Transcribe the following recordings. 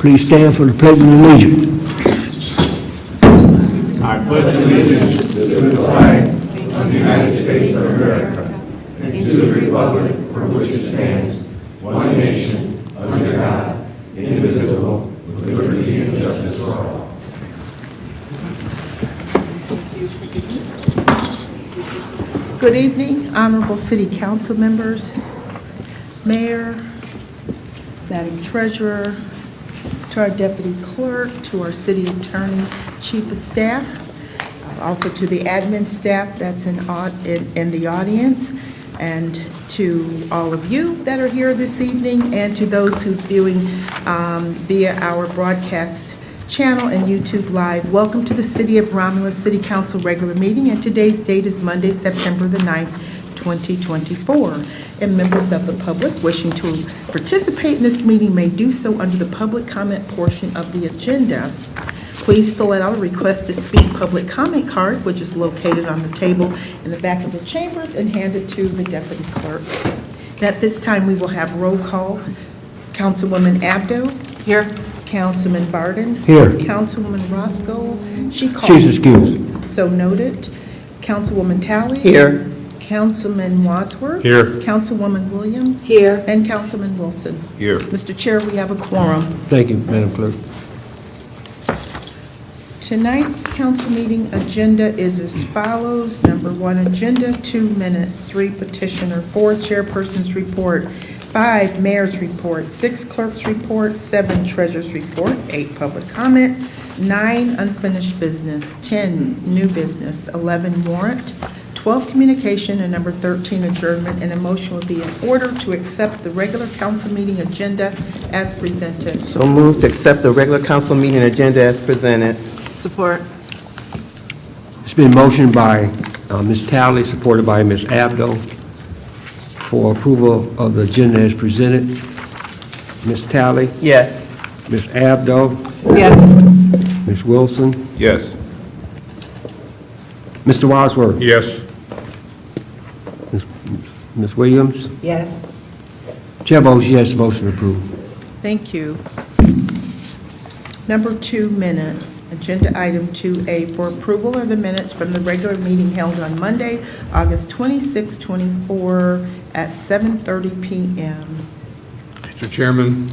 Please stand for the Pledge of Allegiance. I pledge allegiance to the flag of the United States of America and to the republic for which it stands, one nation, under God, indivisible, with liberty and justice for all. Good evening, honorable city council members, mayor, madam treasurer, to our deputy clerk, to our city attorney, chief of staff, also to the admin staff that's in the audience, and to all of you that are here this evening, and to those who's viewing via our broadcast channel and YouTube Live. Welcome to the City of Romulus City Council regular meeting, and today's date is Monday, September the 9th, 2024. And members of the public wishing to participate in this meeting may do so under the public comment portion of the agenda. Please fill out a request to speak public comment card, which is located on the table in the back of the chambers, and hand it to the deputy clerk. And at this time, we will have roll call. Councilwoman Abdo. Here. Councilman Barden. Here. Councilwoman Roscoe. She's excused. So noted. Councilwoman Talley. Here. Councilman Wadsworth. Here. Councilwoman Williams. Here. And Councilman Wilson. Here. Mr. Chair, we have a quorum. Thank you, Madam Clerk. Tonight's council meeting agenda is as follows. Number 1, agenda, 2 minutes, 3 petitioner, 4 chairperson's report, 5 mayor's report, 6 clerk's report, 7 treasurer's report, 8 public comment, 9 unfinished business, 10 new business, 11 warrant, 12 communication, and number 13 adjournment. And a motion will be in order to accept the regular council meeting agenda as presented. So moved to accept the regular council meeting agenda as presented. Support. It's been motioned by Ms. Talley, supported by Ms. Abdo, for approval of the agenda as presented. Ms. Talley, Yes. Ms. Abdo, Yes. Ms. Wilson, Yes. Mr. Wadsworth, Yes. Ms. Williams. Yes. Chair votes yes, motion approved. Thank you. Number 2, minutes. Agenda item 2A for approval are the minutes from the regular meeting held on Monday, August 26, 24 at 7:30 p.m. Mr. Chairman,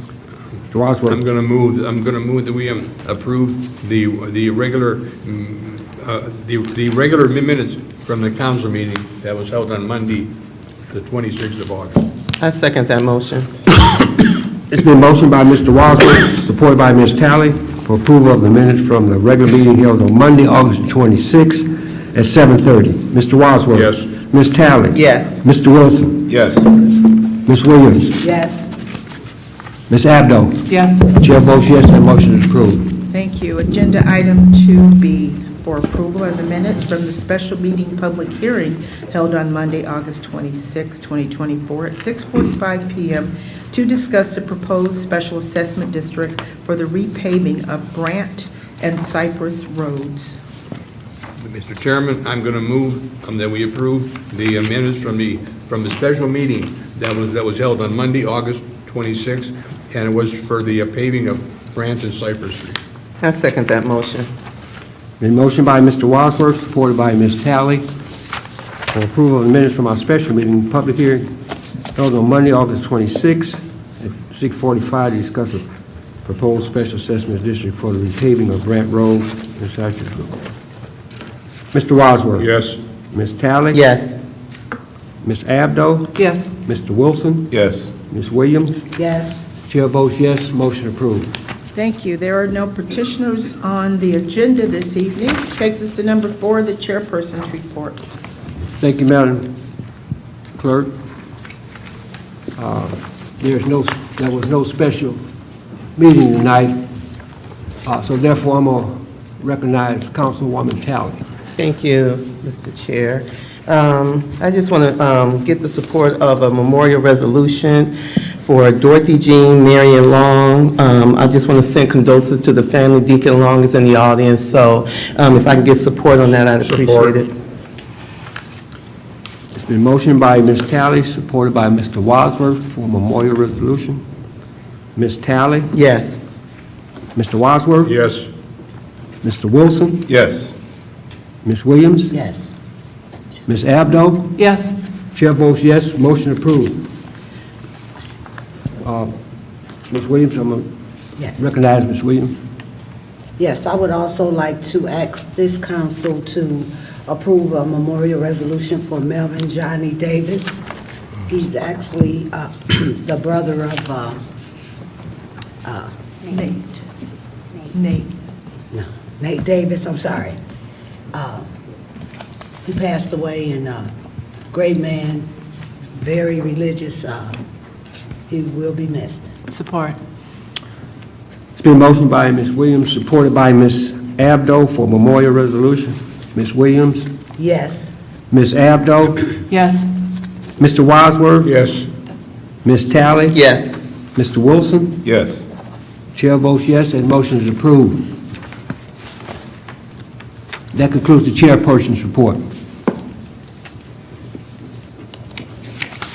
Mr. Wadsworth. I'm going to move that we approve the regular the regular minutes from the council meeting that was held on Monday, the 26th of August. I second that motion. It's been motioned by Mr. Wadsworth, supported by Ms. Talley, for approval of the minutes from the regular meeting held on Monday, August 26, at 7:30. Mr. Wadsworth. Yes. Ms. Talley. Yes. Mr. Wilson. Yes. Ms. Williams. Yes. Ms. Abdo. Yes. Chair votes yes, that motion is approved. Thank you. Agenda item 2B for approval are the minutes from the special meeting public hearing held on Monday, August 26, 2024 at 6:45 p.m. to discuss the proposed special assessment district for the repaving of Grant and Cypress roads. Mr. Chairman, I'm going to move that we approve the minutes from the special meeting that was held on Monday, August 26th, and it was for the paving of Grant and Cypress Street. I second that motion. Been motioned by Mr. Wadsworth, supported by Ms. Talley, for approval of the minutes from our special meeting public hearing held on Monday, August 26 at 6:45 to discuss a proposed special assessment district for the repaving of Brant Road and Cypress Road. Mr. Wadsworth. Yes. Ms. Talley. Yes. Ms. Abdo. Yes. Mr. Wilson. Yes. Ms. Williams. Yes. Chair votes yes, motion approved. Thank you. There are no petitioners on the agenda this evening. Takes us to number 4, the chairperson's report. Thank you, Madam Clerk. There was no special meeting tonight, so therefore I'm going to recognize Councilwoman Talley. Thank you, Mr. Chair. I just want to get the support of a memorial resolution for Dorothy Jean Marion Long. I just want to send condolences to the family. Deacon Long is in the audience, so if I can get support on that, I'd appreciate it. It's been motioned by Ms. Talley, supported by Mr. Wadsworth for a memorial resolution. Ms. Talley, Yes. Mr. Wadsworth? Yes. Mr. Wilson? Yes. Ms. Williams? Yes. Ms. Abdo? Yes. Chair votes yes, motion approved. Ms. Williams, I'm going to Yes. recognize Ms. Williams. Yes, I would also like to ask this council to approve a memorial resolution for Melvin Johnny Davis. He's actually the brother of, Nate Davis, I'm sorry. He passed away, and great man, very religious. He will be missed. Support. It's been motioned by Ms. Williams, supported by Ms. Abdo for memorial resolution. Ms. Williams? Yes. Ms. Abdo? Yes. Mr. Wadsworth? Yes. Ms. Talley? Yes. Mr. Wilson? Yes. Chair votes yes, and motion is approved. That concludes the chairperson's report.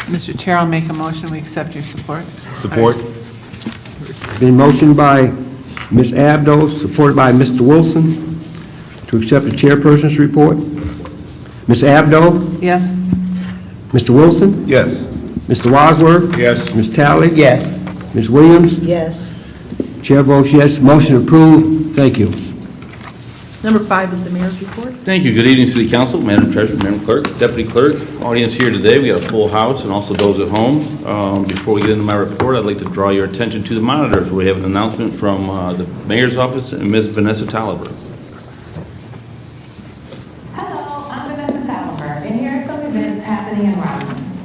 Mr. Chair, I'll make a motion, we accept your support. Support. It's been motioned by Ms. Abdo, supported by Mr. Wilson, to accept the chairperson's report. Ms. Abdo? Yes? Mr. Wilson? Yes. Mr. Wadsworth? Yes. Ms. Talley? Yes. Ms. Williams? Yes. Chair votes yes, motion approved. Thank you. Number 5 is the mayor's report. Thank you. Good evening, City Council, Madam Treasurer, Madam Clerk, Deputy Clerk, audience here today. We got a full house, and also those at home. Before we get into my report, I'd like to draw your attention to the monitors. We have an announcement from the Mayor's office and Ms. Vanessa Tolliver. Hello, I'm Vanessa Tolliver, and here are some events happening in Romulus.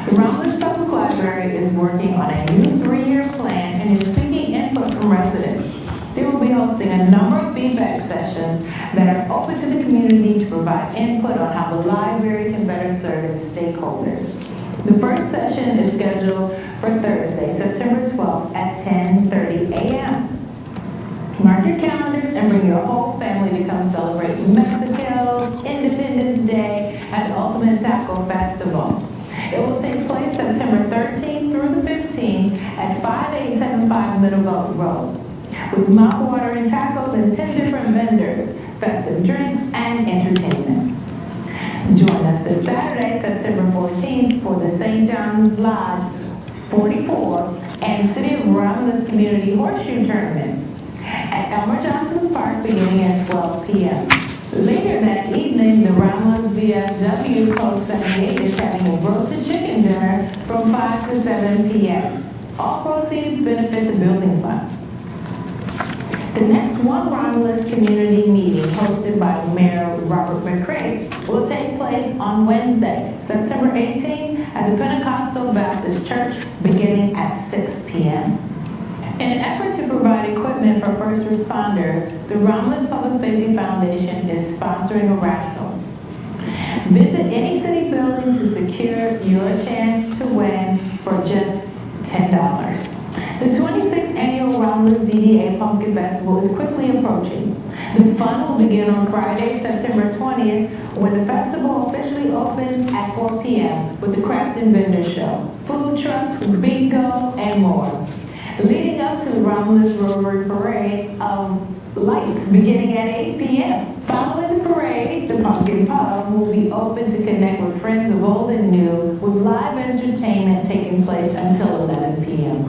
The Romulus Public Library is working on a new 3-year plan and is seeking input from residents. They will be hosting a number of feedback sessions that are open to the community to provide input on how the library can better serve its stakeholders. The first session is scheduled for Thursday, September 12th at 10:30 a.m. Mark your calendars and bring your whole family to come celebrate Mexico, Independence Day, and the Ultimate Taco Festival. It will take place September 13th through the 15th at 5875 Middle Gulch Road, with mouth-watering tacos and 10 different vendors, festive drinks, and entertainment. Join us this Saturday, September 14th, for the St. John's Lodge 44 and City of Romulus Community Horseshoe Tournament at Elmer Johnson Park beginning at 12 p.m. Later that evening, the Romulus VFW Post 78 is having a roasted chicken dinner from 5 to 7 p.m. All proceeds benefit the building fund. The next One Romulus community meeting, hosted by Mayor Robert McCray, will take place on Wednesday, September 18th at the Pentecostal Baptist Church, beginning at 6 p.m. In an effort to provide equipment for first responders, the Romulus Public Safety Foundation is sponsoring a raffle. Visit any city building to secure your chance to win for just $10. The 26th annual Romulus DDA Pumpkin Festival is quickly approaching. The fun will begin on Friday, September 20th, when the festival officially opens at 4 p.m. with the Craft and Vendor Show, food trucks, bingo, and more. Leading up to the Romulus Rotary Parade of Lights beginning at 8 p.m. Following the parade, the Pumpkin Pub will be open to connect with friends of old and new, with live entertainment taking place until 11 p.m.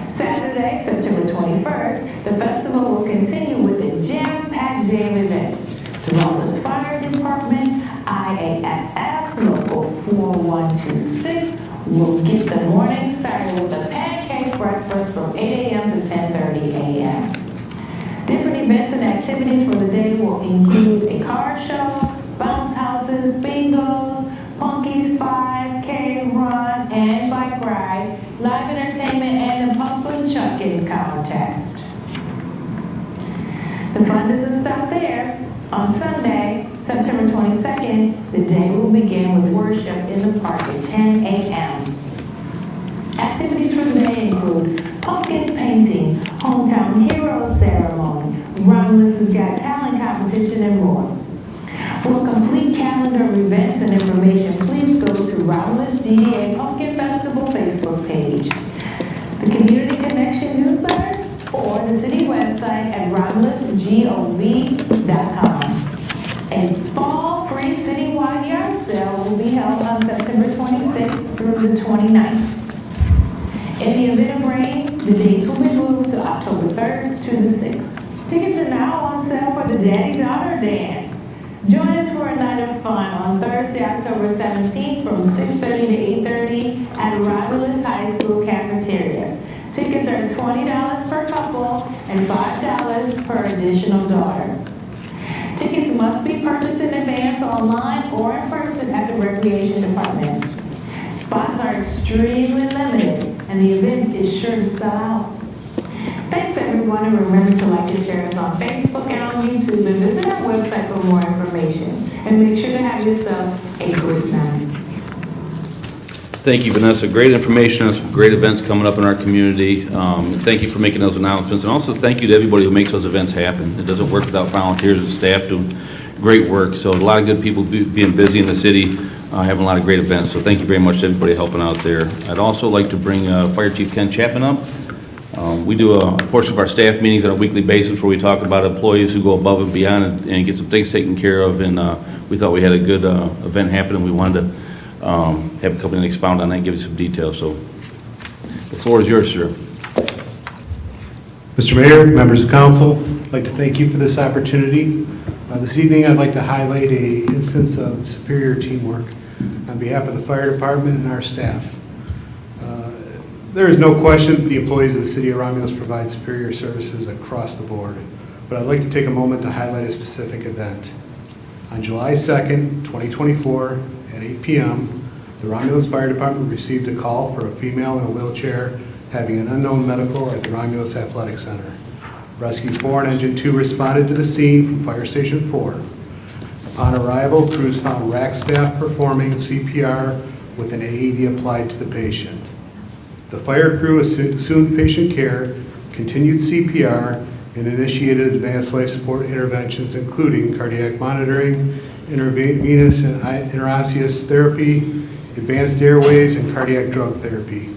Saturday, September 21st, the festival will continue with a jam-packed day of events. The Romulus Fire Department, IAFF, Local 4126, will get the morning started with a pancake breakfast from 8 a.m. to 10:30 a.m. Different events and activities for the day will include a car show, bounce houses, bingos, Punky's 5K run and bike ride, live entertainment, and a pumpkin chucking contest. The fun doesn't stop there. On Sunday, September 22nd, the day will begin with worship in the park at 10 a.m. Activities for the day include pumpkin painting, hometown hero ceremony, Romulus's Got Talent competition, and more. For a complete calendar of events and information, please go to Romulus DDA Pumpkin Festival Facebook page, the Community Connection newsletter, or the the city website at romulusgov.com. A fall free citywide yard sale will be held on September 26th through the 29th. In the event of rain, the dates will be moved to October 3rd to the 6th. Tickets are now on sale for the Daddy-Daughter Dance. Join us for a night of fun on Thursday, October 17th from 6:30 to 8:30 at Romulus High School cafeteria. Tickets are $20 per couple and $5 per additional daughter. Tickets must be purchased in advance online or in person at the Recreation Department. Spots are extremely limited, and the event is sure to sell out. Thanks, everyone, and remember to like and share us on Facebook and on YouTube, and visit our website for more information. And make sure to have yourself a great night. Thank you, Vanessa. Great information on some great events coming up in our community. Thank you for making those announcements, and also thank you to everybody who makes those events happen. It doesn't work without volunteers and staff doing great work. So a lot of good people being busy in the city, having a lot of great events. So thank you very much to everybody helping out there. I'd also like to bring Fire Chief Ken Chapman up. We do a portion of our staff meetings on a weekly basis where we talk about employees who go above and beyond and get some things taken care of. And we thought we had a good event happen, and we wanted to have a couple and expound on that and give you some details. So the floor is yours, sir. Mr. Mayor, members of council, I'd like to thank you for this opportunity. This evening, I'd like to highlight an instance of superior teamwork on behalf of the fire department and our staff. There is no question that the employees of the city of Romulus provide superior services across the board, but I'd like to take a moment to highlight a specific event. On July 2nd, 2024, at 8 p.m., the Romulus Fire Department received a call for a female in a wheelchair having an unknown medical at the Romulus Athletic Center. Rescue 4 and Engine 2 responded to the scene from Fire Station 4. Upon arrival, crews found RAC staff performing CPR with an AED applied to the patient. The fire crew assumed patient care, continued CPR, and initiated advanced life support interventions, including cardiac monitoring, intravenous and interosseous therapy, advanced airways, and cardiac drug therapy.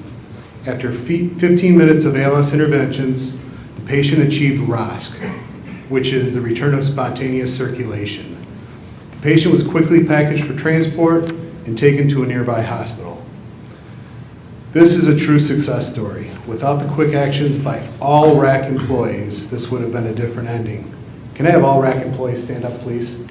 After 15 minutes of ALS interventions, the patient achieved ROSC, which is the return of spontaneous circulation. The patient was quickly packaged for transport and taken to a nearby hospital. This is a true success story. Without the quick actions by all RAC employees, this would have been a different ending. Can I have all RAC employees stand up, please?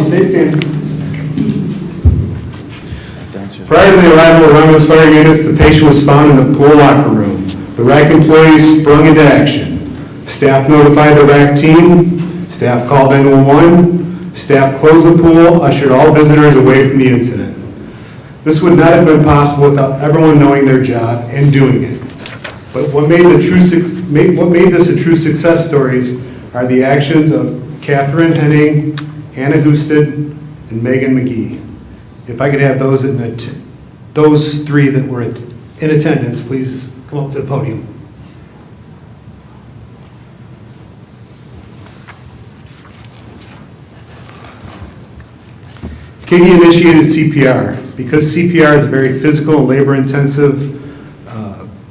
Stay standing. Prior to the arrival of Romulus fire units, the patient was found in the pool locker room. The RAC employees sprung into action. Staff notified the RAC team. Staff called 911. Staff closed the pool, ushered all visitors away from the incident. This would not have been possible without everyone knowing their job and doing it. But what made this a true success stories are the actions of Catherine Henning, Hannah Husted, and Megan McGee. If I could have those three that were in attendance, please come up to the podium. Katie initiated CPR. Because CPR is a very physical and labor-intensive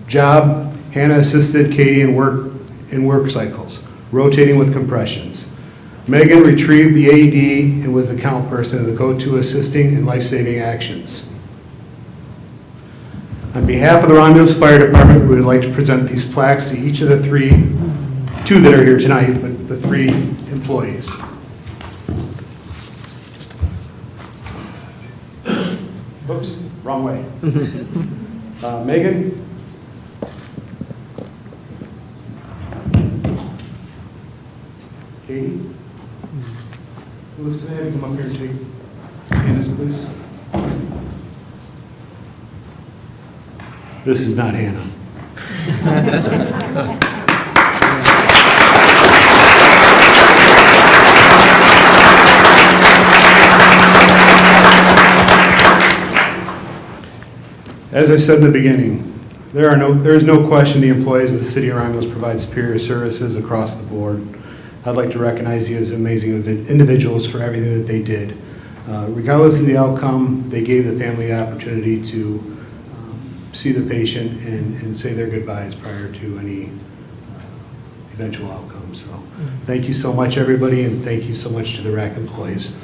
job, Hannah assisted Katie in work cycles, rotating with compressions. Megan retrieved the AED and was the count person of the go-to assisting in life-saving actions. On behalf of the Romulus Fire Department, we would like to present these plaques to each of the two that are here tonight, but the three employees. Oops, wrong way. Megan? Katie? Louis, can I have you come up here and take Hannah's, please? This is not Hannah. As I said in the beginning, There is no question the employees of the city of Romulus provide superior services across the board. I'd like to recognize you as amazing individuals for everything that they did. Regardless of the outcome, they gave the family the opportunity to see the patient and say their goodbyes prior to any eventual outcome. So thank you so much, everybody, and thank you so much to the RAC employees.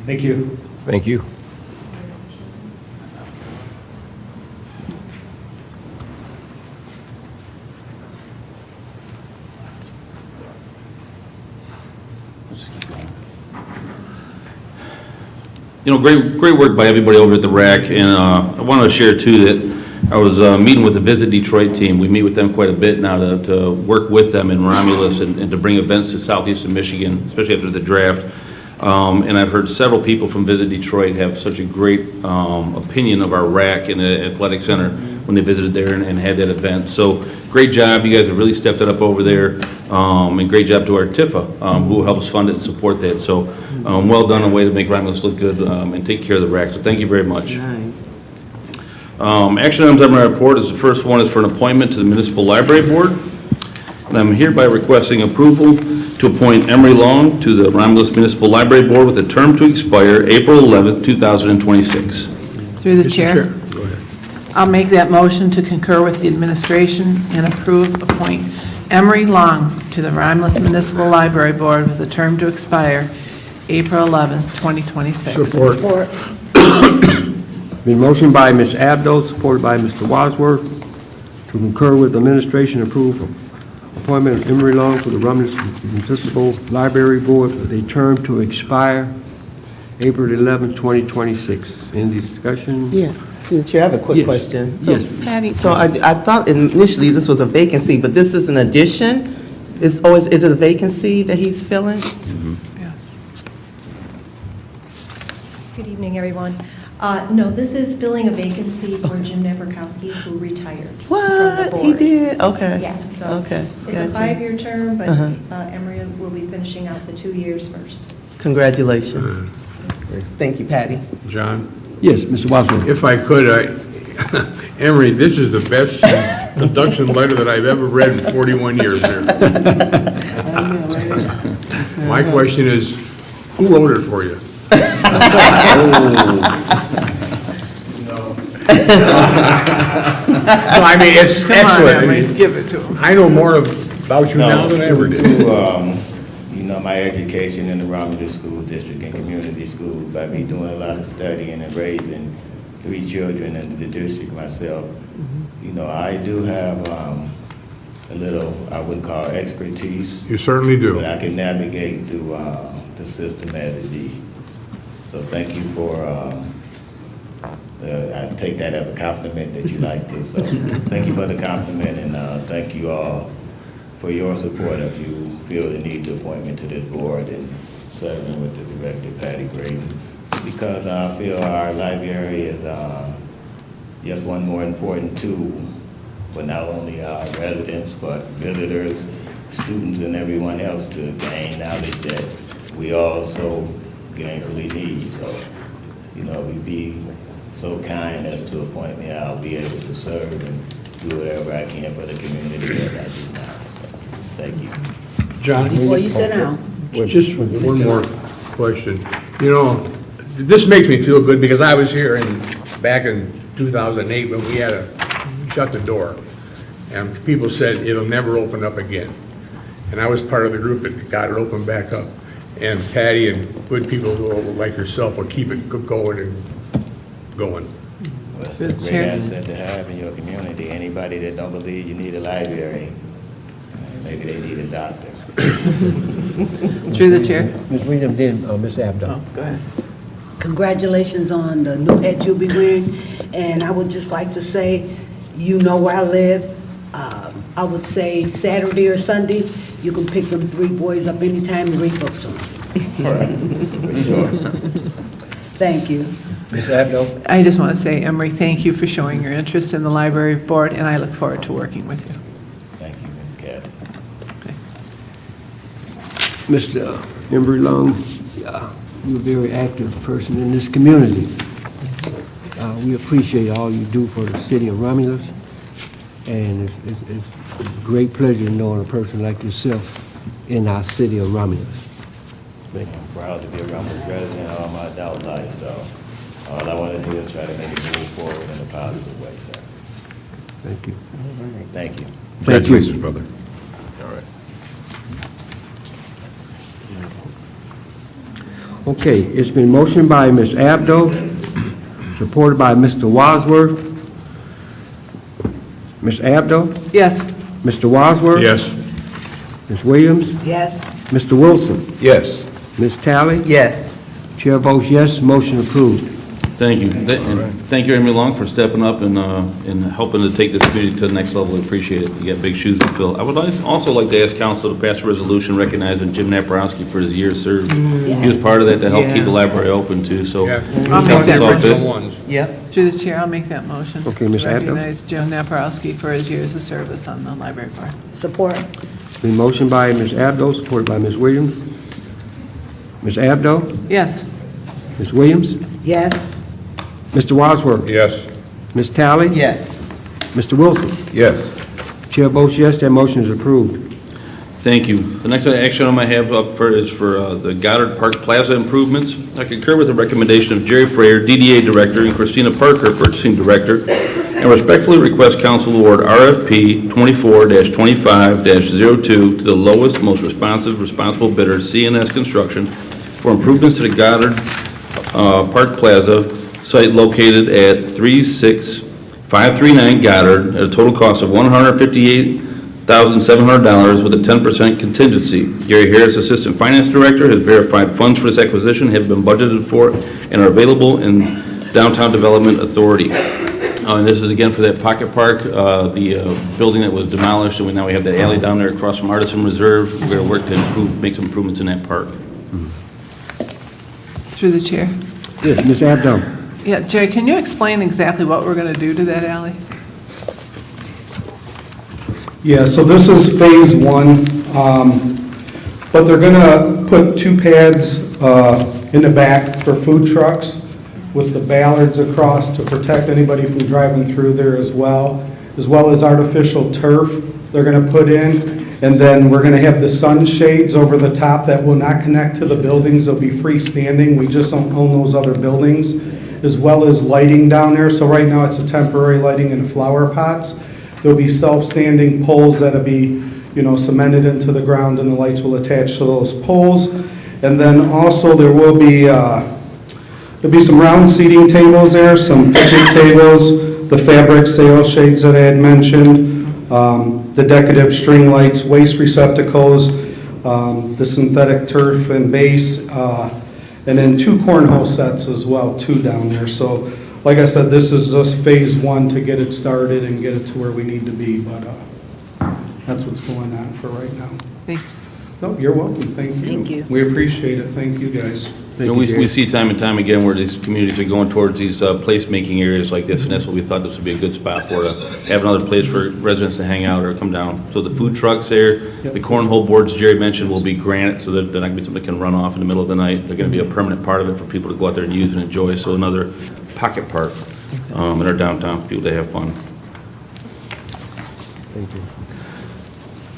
Thank you. Thank you. You know, great work by everybody over at the RAC, and I wanted to share too that I was meeting with the Visit Detroit team. We meet with them quite a bit now to work with them in Romulus and to bring events to southeastern Michigan, especially after the draft. And I've heard several people from Visit Detroit have such a great opinion of our RAC and the athletic center when they visited there and had that event. So great job. You guys have really stepped it up over there. And great job to our TIFA, who helps fund it and support that. So well done, a way to make Romulus look good and take care of the RAC. So thank you very much. Nice. Action items on my report is the first one is for an appointment to the Municipal Library Board. And I'm hereby requesting approval to appoint Emery Long to the Romulus Municipal Library Board with a term to expire April 11th, 2026. Through the chair. I'll make that motion to concur with the administration and appoint Emery Long to the Romulus Municipal Library Board with a term to expire April 11th, 2026. Support. Been motioned by Ms. Abdo, supported by Mr. Wadsworth, to concur with the administration and approve appointment of Emery Long to the Romulus Municipal Library Board with a term to expire April 11, 2026. Any discussion? Yeah, through the chair, I have a quick Yes. question. Yes. Patty? So I thought initially this was a vacancy, but this is an addition? Is it a vacancy that he's filling? Yes. Good evening, everyone. No, this is filling a vacancy for Jim Napierkowski, who retired from the What? board. He did? Okay. Yeah, so Okay, it's a gotcha. 5-year term, but Uh-huh. Emery will be finishing out the 2 years first. Congratulations. Thank you, Patty. John, Yes, Mr. Wadsworth. if I could, Emery, this is the best induction letter that I've ever read in 41 years here. My question is, who wrote it for you? No, I mean, it's Come on, excellent. Emery, give it to him. I know more about you now than I ever did. You know, my education in the Romulus School District and community schools, by me doing a lot of studying and raising 3 children in the district myself, you know, I do have a little, I wouldn't call expertise, You certainly do. but I can navigate through the system as it is. So thank you for, I take that as a compliment that you like this. So thank you for the compliment, and thank you all for your support if you feel the need to appoint me to this board and serving with the director, Patty Graydon, because I feel our library is just one more important tool for not only our residents, but visitors, students, and everyone else to gain knowledge that we all so gainfully need. So, you know, if you be so kind as to appoint me, I'll be able to serve and do whatever I can for the community that I do now. So, thank you. John? Before you sit down. Just one more question. You know, this makes me feel good because I was here back in 2008 when we had to shut the door. And people said it'll never open up again. And I was part of the group that got it opened back up. And Patty and good people like yourself will keep it going and going. Well, it's a great asset to have in your community. Anybody that don't believe you need a library, maybe they need a doctor. Through the chair. Ms. Williams, then Ms. Abdo. Oh, go ahead. Congratulations on the new hat you'll be wearing. And I would just like to say, you know where I live. I would say Saturday or Sunday, You can pick them 3 boys up anytime and read books to them. All right, for sure. Thank you. Ms. Abdo? I just want to say, Emery, thank you for showing your interest in the library board, and I look forward to working with you. Thank you, Ms. Kathy. Mr. Embry Long, you're a very active person in this community. We appreciate all you do for the city of Romulus, and it's a great pleasure knowing a person like yourself in our city of Romulus. Thank you. I'm proud to be a Romulus resident all my adult life, so all I want to do is try to make it move forward in a positive way, sir. Thank you. Thank you. Congratulations, brother. All right. Okay, it's been motioned by Ms. Abdo, supported by Mr. Wadsworth. Ms. Abdo? Yes. Mr. Wadsworth? Yes. Ms. Williams? Yes. Mr. Wilson? Yes. Ms. Talley? Yes. Chair votes yes, motion approved. Thank you. And thank you, Emery Long, for stepping up and helping to take this community to the next level. We appreciate it. You got big shoes to fill. I would also like to ask council to pass a resolution recognizing Jim Naparowski for his years served. He was part of that to help keep the library open, too, so. I'll make that motion. Yep. Through the chair, I'll make that motion. Okay, Ms. Abdo. Recognize Joe Naparowski for his years of service on the library board. Support. Been motioned by Ms. Abdo, supported by Ms. Williams. Ms. Abdo? Yes. Ms. Williams? Yes. Mr. Wadsworth? Yes. Ms. Talley? Yes. Mr. Wilson? Yes. Chair votes yes, that motion is approved. Thank you. The next action item I have up is for the Goddard Park Plaza improvements. I concur with the recommendation of Jerry Frayer, DDA Director, and Christina Parker, Purchasing Director, and respectfully request council award RFP 24-25-02 to the lowest, most responsible bidder, CNS Construction, for improvements to the Goddard Park Plaza site located at 36539 Goddard at a total cost of $158,700 with a 10% contingency. Gary Harris, Assistant Finance Director, has verified funds for this acquisition have been budgeted for and are available in Downtown Development Authority. And this is again for that Pocket Park, the building that was demolished, and now we have that alley down there across from Artisan Reserve. We're going to work to make some improvements in that park. Through the chair. Yes, Ms. Abdo. Yeah, Jerry, can you explain exactly what we're going to do to that alley? Yeah, so this is phase 1, but they're gonna put 2 pads in the back for food trucks with the ballards across to protect anybody from driving through there as well as artificial turf they're gonna put in. And then we're gonna have the sunshades over the top that will not connect to the buildings. They'll be freestanding. We just don't own those other buildings, as well as lighting down there. So right now it's a temporary lighting in flower pots. There'll be self-standing poles that'll be, cemented into the ground, and the lights will attach to those poles. And then also there will be, there'll be some round seating tables there, some picnic tables, the fabric sail shades that I had mentioned, the decorative string lights, waste receptacles, the synthetic turf and base, and then 2 cornhole sets as well, 2 down there. So, like I said, this is just phase 1 to get it started and get it to where we need to be, but that's what's going on for right now. Thanks. No, you're welcome, thank you. Thank you. We appreciate it, thank you, guys. We see time and time again where these communities are going towards these place-making areas like this, and that's what we thought this would be a good spot for, to have another place for residents to hang out or come down. So the food trucks there, the cornhole boards Jerry mentioned will be granite, so that they're not going to be something that can run off in the middle of the night. They're going to be a permanent part of it for people to go out there and use and enjoy. So another pocket park in our downtown for people to have fun. Thank you.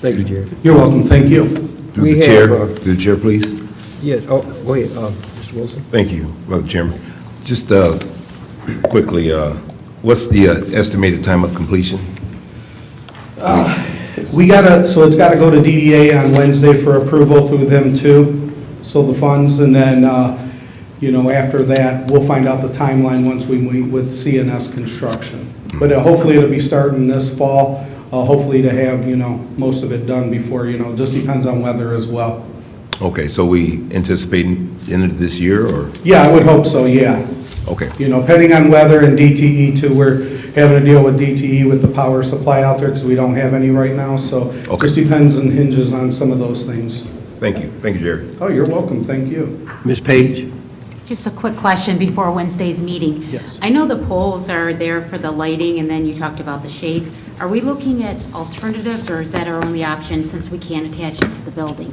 Thank you, Jerry. You're welcome, thank you. Through We the chair, have, through the chair, please. Yes, go ahead, Mr. Wilson. Thank you, Brother Chairman. Just quickly, what's the estimated time of completion? So it's gotta go to DDA on Wednesday for approval through them too, so the funds, and then, after that, we'll find out the timeline once we meet with CNS Construction. But hopefully it'll be starting this fall, hopefully to have, most of it done before, just depends on weather as well. Okay, so we anticipating the end of this year, or? Yeah, I would hope so, yeah. Okay. You know, depending on weather and DTE too, we're having to deal with DTE with the power supply out there because we don't have any right now, so Okay. just depends and hinges on some of those things. Thank you. Thank you, Jerry. Oh, you're welcome, thank you. Ms. Page? Just a quick question before Wednesday's meeting. Yes. I know the poles are there for the lighting, and then you talked about the shades. Are we looking at alternatives, or is that our only option since we can't attach it to the building?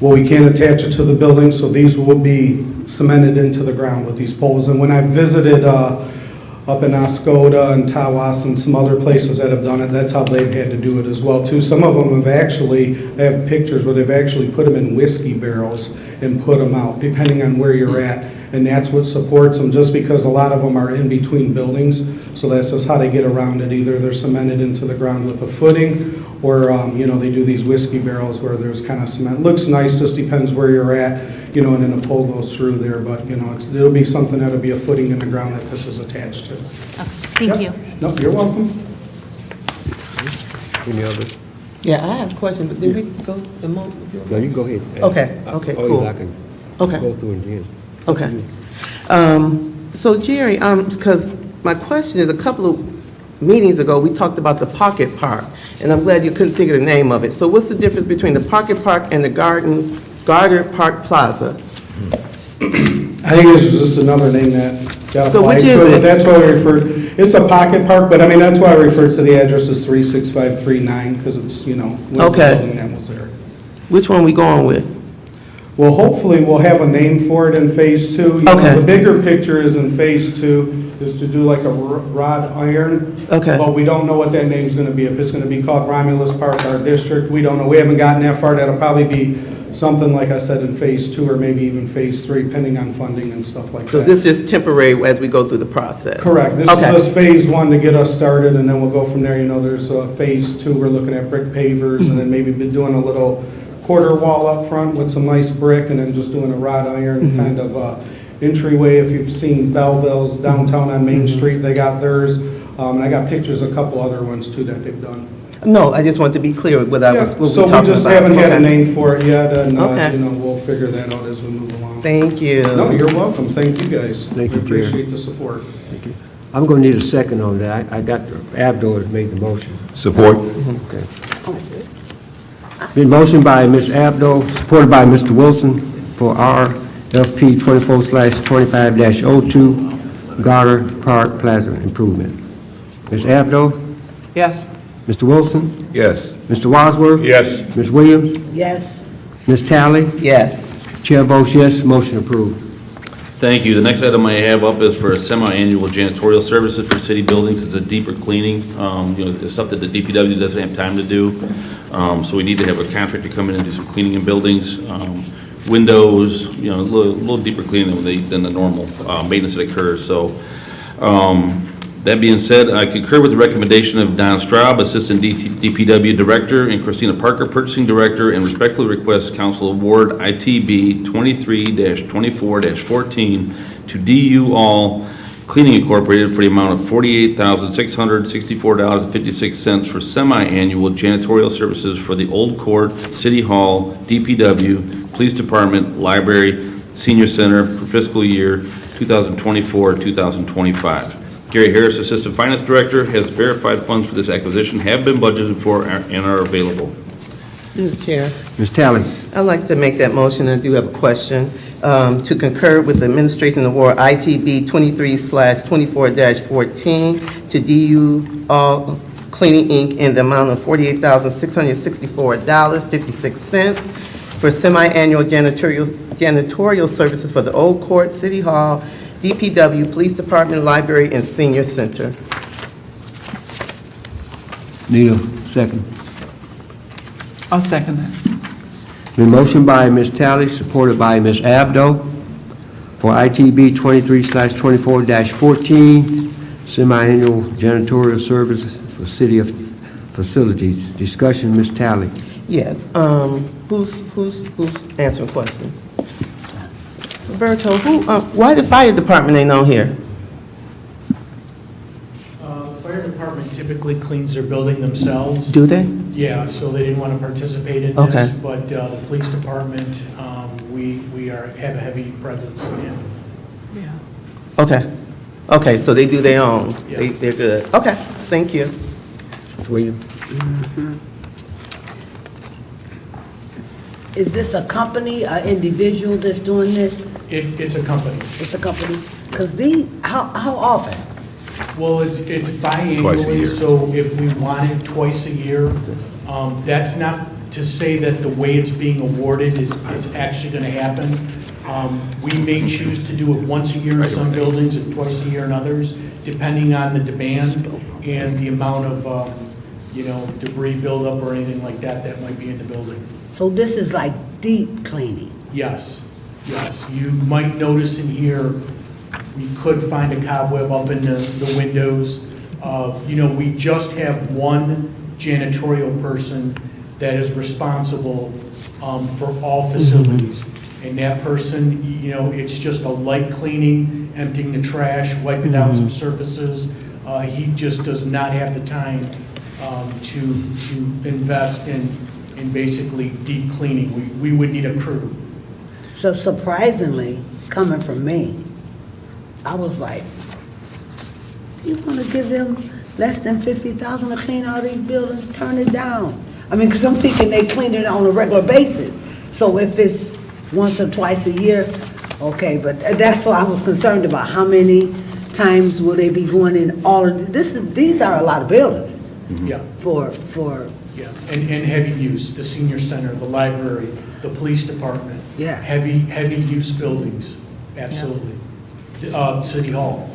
Well, we can't attach it to the building, so these will be cemented into the ground with these poles. And when I visited up in Oscoda and Tawas and some other places that have done it, that's how they've had to do it as well, too. Some of them have actually, I have pictures where they've actually put them in whiskey barrels and put them out, depending on where you're at. And that's what supports them, just because a lot of them are in between buildings. So that's just how they get around it. Either they're cemented into the ground with a footing, or, you know, they do these whiskey barrels where there's kind of cement. Looks nice, just depends where you're at, you know, and then the pole goes through there. But, you know, it'll be something that'll be a footing in the ground that this is attached to. Okay, thank you. No, you're welcome. Any others? Yeah, I have a question, but did we go the mo? No, you can go ahead. Okay, cool. I can Okay. go through it again. Okay. So Jerry, because my question is, a couple of meetings ago, we talked about the Pocket Park, and I'm glad you couldn't think of the name of it. So what's the difference between the Pocket Park and the Garter Park Plaza? I think this was just another name that got So applied which to is it. it? But that's why we referred, it's a pocket park, but I mean, that's why I referred to the address as 36539, because it's, you know, was the Okay. building that was there. Which one we going with? Well, hopefully, we'll have a name for it in Phase 2. You know, Okay. the bigger picture is in Phase 2, is to do like a wrought iron. Okay. But we don't know what that name's gonna be. If it's gonna be called Romulus Park, our district, we don't know. We haven't gotten that far. That'll probably be something, like I said, in Phase 2, or maybe even Phase 3, depending on funding and stuff like that. So this is temporary as we go through the process? Correct. This Okay. is just Phase 1 to get us started, and then we'll go from there. You know, there's Phase 2, we're looking at brick pavers, and then maybe be doing a little quarter wall up front with some nice brick, and then just doing a wrought iron kind of entryway. If you've seen Belleville's downtown on Main Street, they got theirs. And I got pictures of a couple other ones too that they've done. No, I just wanted to be clear with what I was Yeah, what so we're we talking just about. haven't had a Okay. name for it yet, and, Okay. you know, we'll figure that out as we move along. Thank you. No, you're welcome. Thank you, guys. Thank you, We Jerry. appreciate the support. Thank you. I'm going to need a second on that. I got Abdo that made the motion. Support. Okay. Been motioned by Ms. Abdo, supported by Mr. Wilson for RFP 24/25-02 Garter Park Plaza Improvement. Ms. Abdo? Yes. Mr. Wilson? Yes. Mr. Wadsworth? Yes. Ms. Williams? Yes. Ms. Talley? Yes. Chair votes yes, motion approved. Thank you. The next item I have up is for semi-annual janitorial services for city buildings. It's a deeper cleaning. You know, it's stuff that the DPW doesn't have time to do. So we need to have a contractor come in and do some cleaning in buildings. Windows, you know, a little deeper cleaning than the normal maintenance that occurs. So, that being said, I concur with the recommendation of Don Straub, Assistant DPW Director, and Christina Parker, Purchasing Director, and respectfully request council award ITB 23-24-14 to DU All Cleaning Incorporated for the amount of $48,664.56 for semi-annual janitorial services for the Old Court, City Hall, DPW, Police Department, Library, Senior Center for fiscal year 2024-2025. Gary Harris, Assistant Finance Director, has verified funds for this acquisition have been budgeted for and are available. Mr. Chair, Ms. Talley? I'd like to make that motion, and I do have a question. To concur with the administration award ITB 23/24-14 to DU All Cleaning, Inc. in the amount of $48,664.56 for semi-annual janitorial services for the Old Court, City Hall, DPW, Police Department, Library, and Senior Center. Need a second. I'll second that. Been motioned by Ms. Talley, supported by Ms. Abdo for ITB 23/24-14, semi-annual janitorial services for city of facilities. Discussion, Ms. Talley. Yes, who's answering questions? Roberto, why the fire department ain't on here? The fire department typically cleans their building themselves. Do they? Yeah, so they didn't want to participate in Okay. this. But the police department, we have a heavy presence in. Yeah. Okay. Okay, so they do their own. They're good. Okay, thank you. Ms. Williams? Is this a company, an individual that's doing this? It's a company. It's a company? Because these, how often? Well, it's Twice a biannually, year. so if we want it twice a year, that's not to say that the way it's being awarded is, it's actually gonna happen. We may choose to do it once a year in some buildings and twice a year in others, depending on the demand and the amount of, debris buildup or anything like that that might be in the building. So this is like deep cleaning? Yes, yes. You might notice in here, we could find a cobweb up in the windows. We just have one janitorial person that is responsible for all facilities. And that person, it's just a light cleaning, emptying the trash, wiping down some surfaces. He just does not have the time to invest in basically deep cleaning. We would need a crew. So surprisingly, coming from me, I was like, do you want to give them less than $50,000 to clean all these buildings? Turn it down. I mean, because I'm thinking they clean it on a regular basis. So if it's once or twice a year, okay, but that's what I was concerned about. How many times will they be going in all of this? These are a lot of buildings. Yeah. For Yeah, and heavy use, the senior center, the library, the police department. Yeah. Heavy use buildings, absolutely. City Hall.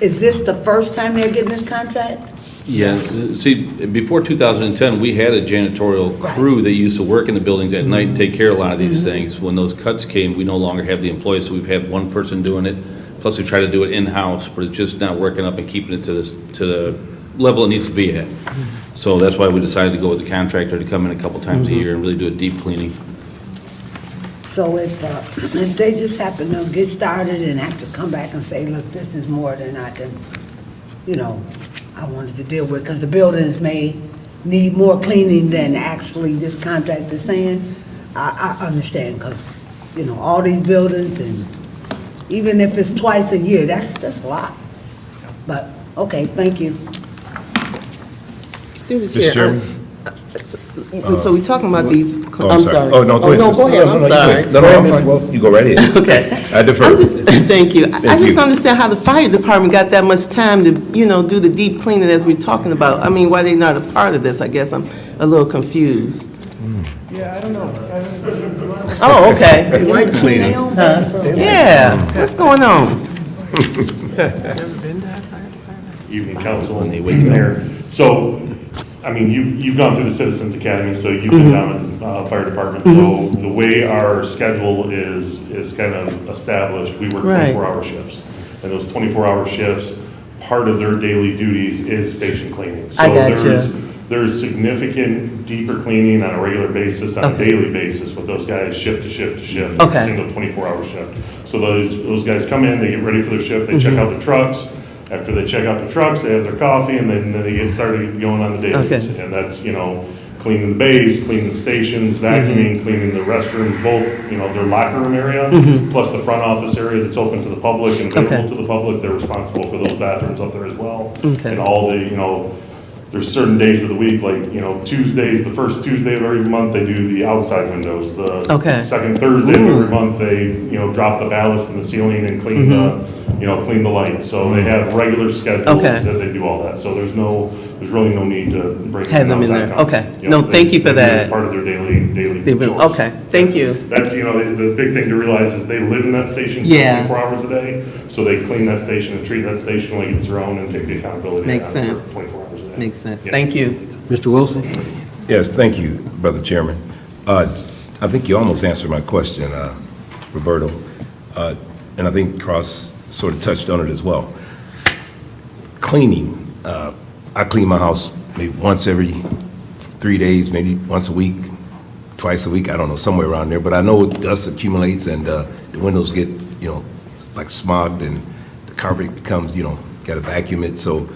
Is this the first time they're getting this contract? Yes, see, before 2010, we had a janitorial crew that used to work in the buildings at night and take care of a lot of these things. When those cuts came, we no longer have the employees, so we've had one person doing it. Plus, we try to do it in-house, but it's just not working up and keeping it to the level it needs to be at. So that's why we decided to go with the contractor to come in a couple times a year and really do a deep cleaning. So if they just happen to get started and have to come back and say, look, this is more than I can, I wanted to deal with, because the buildings may need more cleaning than actually this contract is saying, I understand, because, all these buildings, and even if it's twice a year, that's a lot. But, okay, thank you. Mr. Chairman? So we're talking about these, Oh, I'm sorry. Oh, no, go ahead. Go ahead, I'm sorry. No, I'm fine. You go right ahead. Okay. I defer. Thank you. I Thank just you. don't understand how the fire department got that much time to, do the deep cleaning as we're talking about. I mean, why they not a part of this? I guess I'm a little confused. Yeah, I don't know. Oh, okay. Light cleaning. Yeah, what's going on? Evening, council and mayor. So, I mean, you've gone through the Citizens Academy, so you've been down in fire department. So the way our schedule is kind of established, we work Right. 24-hour shifts. And those 24-hour shifts, part of their daily duties is station cleaning. I gotcha. There's significant deeper cleaning on a regular basis, on a Okay. daily basis with those guys, shift to shift to shift, Okay. a single 24-hour shift. So those guys come in, they get ready for their shift, they check out the trucks. After they check out the trucks, they have their coffee, and then they get started going on the dailies. Okay. And that's, cleaning the bays, cleaning the stations, vacuuming, cleaning the restrooms, both, their locker room area, plus the front office area that's open to the public and available Okay. to the public. They're responsible for those bathrooms up there as well. Okay. And all the, there's certain days of the week, like, Tuesdays, the first Tuesday of every month, they do the outside windows. The Okay. second Thursday of every month, they, drop the ballast in the ceiling and clean clean the lights. So they have regular schedules Okay. that they do all that. So there's really no need to bring Have them in outside there. company. Okay. No, thank you for they do it that. as part of their daily They've been- chores. okay, thank you. That's, the big thing to realize is they live in that station Yeah. 24 hours a day. So they clean that station and treat that station like it's their own and take the accountability Makes on it sense. for 24 hours a day. Makes sense. Yeah. Thank you. Mr. Wilson? Yes, thank you, Brother Chairman. I think you almost answered my question, Roberto, and I think Cross sort of touched on it as well. Cleaning, I clean my house maybe once every 3 days, maybe once a week, twice a week, I don't know, somewhere around there, but I know dust accumulates and the windows get, like smogged and the carpet becomes, got to vacuum it, so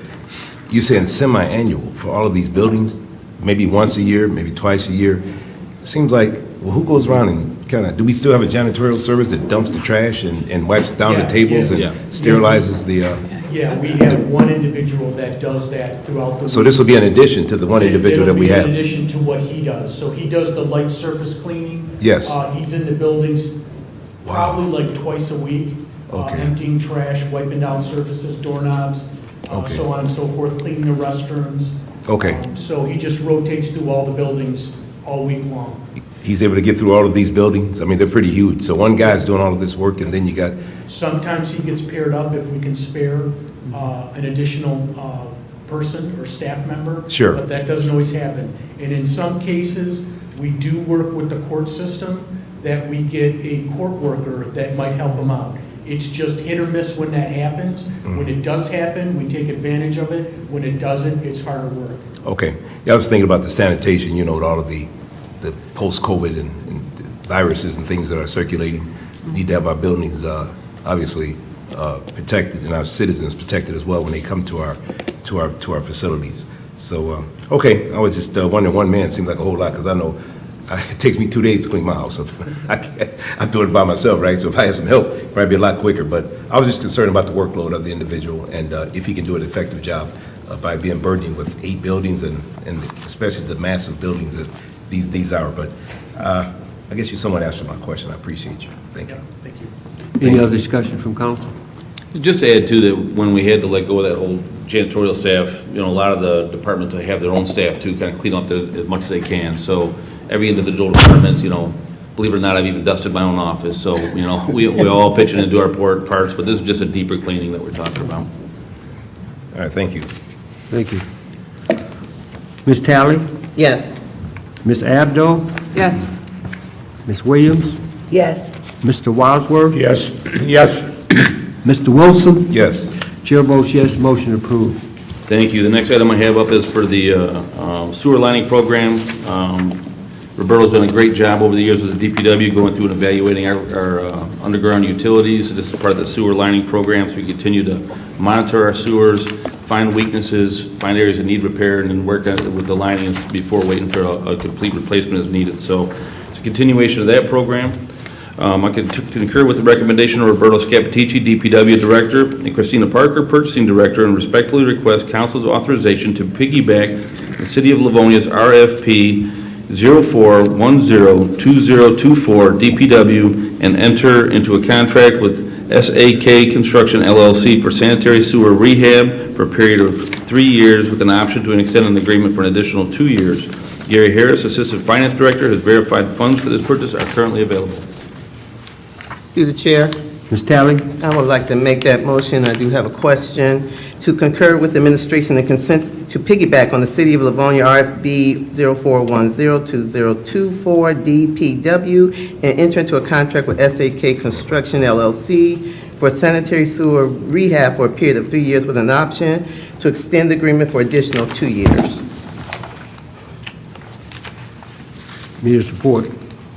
you're saying semi-annual for all of these buildings, maybe once a year, maybe twice a year. Seems like Well, who goes around and kind of, do we still have a janitorial service that dumps the trash and wipes down the Yeah, tables yeah. and sterilizes the, Yeah, we have one individual that does that throughout the week. so this will be in addition to the one individual that we It'll have? be in addition to what he does. So he does the light surface cleaning. Yes. He's in the buildings probably like twice a week, Okay. emptying trash, wiping down surfaces, doorknobs, Okay. so on and so forth, cleaning the restrooms. Okay. So he just rotates through all the buildings all week long. He's able to get through all of these buildings? I mean, they're pretty huge. So one guy's doing all of this work, and then you got, Sometimes he gets paired up if we can spare an additional person or staff member. Sure. But that doesn't always happen. And in some cases, we do work with the court system that we get a court worker that might help him out. It's just hit or miss when that happens. When it does happen, we take advantage of it. When it doesn't, it's harder work. okay. Yeah, I was thinking about the sanitation, you know, with all of the post-COVID and viruses and things that are circulating. We need to have our buildings, obviously, protected, and our citizens protected as well when they come to our facilities. So, okay, I was just wondering, one man seems like a whole lot, because I know it takes me 2 days to clean my house. So I'm doing it by myself, right? So if I had some help, it'd probably be a lot quicker. But I was just concerned about the workload of the individual, and if he can do an effective job by being burdened with 8 buildings, and especially the massive buildings that these are. But I guess you somewhat answered my question. I appreciate you. Thank you. Thank you. Any other discussion from council? Just to add to that, when we had to let go of that whole janitorial staff, you know, a lot of the departments have their own staff to kind of clean up as much as they can. So every individual departments, you know, believe it or not, I've even dusted my own office. So, you know, we all pitch in and do our parts, but this is just a deeper cleaning that we're talking about. All right, thank you. Thank you. Ms. Talley? Yes. Ms. Abdo? Yes. Ms. Williams? Yes. Mr. Wadsworth? Yes. Yes. Mr. Wilson? Yes. Chair votes yes, motion approved. Thank you. The next item I have up is for the sewer lining program. Roberto's done a great job over the years with the DPW, going through and evaluating our underground utilities. This is part of the sewer lining program, so we continue to monitor our sewers, find weaknesses, find areas that need repair, and then work with the lining before waiting for a complete replacement as needed. So it's a continuation of that program. I can concur with the recommendation of Roberto Scapitici, DPW Director, and Christina Parker, Purchasing Director, and respectfully request Council's authorization to piggyback the City of Livonia's RFP 04102024 DPW and enter into a contract with SAK Construction LLC for sanitary sewer rehab for a period of 3 years with an option to extend an agreement for an additional 2 years. Gary Harris, Assistant Finance Director, has verified funds for this purchase are currently available. Through the chair, Ms. Talley? I would like to make that motion. I do have a question. To concur with administration and consent to piggyback on the City of Livonia RFB 04102024 DPW and enter into a contract with SAK Construction LLC for sanitary sewer rehab for a period of 3 years with an option to extend the agreement for additional 2 years. Need a support?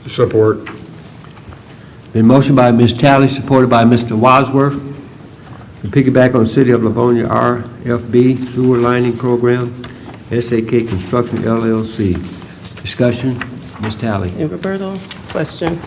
Support. Been motioned by Ms. Talley, supported by Mr. Wadsworth, to piggyback on City of Livonia RFB Sewer Lining Program, SAK Construction LLC. Discussion, Ms. Talley. And Roberto, question?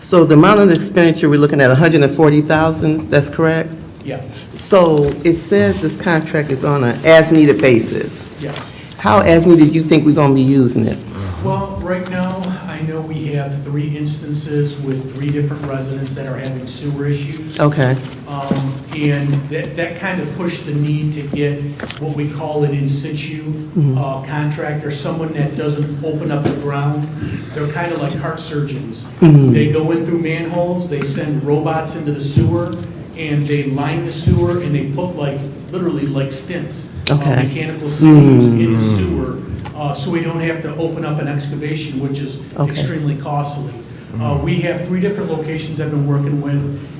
So the amount of the expenditure, we're looking at 140,000, that's correct? Yeah, So it says this contract is on an as-needed basis. yes. How as-needed do you think we're going to be using it? Well, right now, I know we have 3 instances with 3 different residents that are having sewer issues. Okay, And that kind of pushed the need to get what we call an in situ contractor, someone that doesn't open up the ground. They're kind of like heart surgeons. They go in through manholes, they send robots into the sewer, and they line the sewer, and they put literally like stints, Okay. mechanical sleeves in the sewer, so we don't have to open up an excavation, which is extremely costly. We have 3 different locations I've been working with,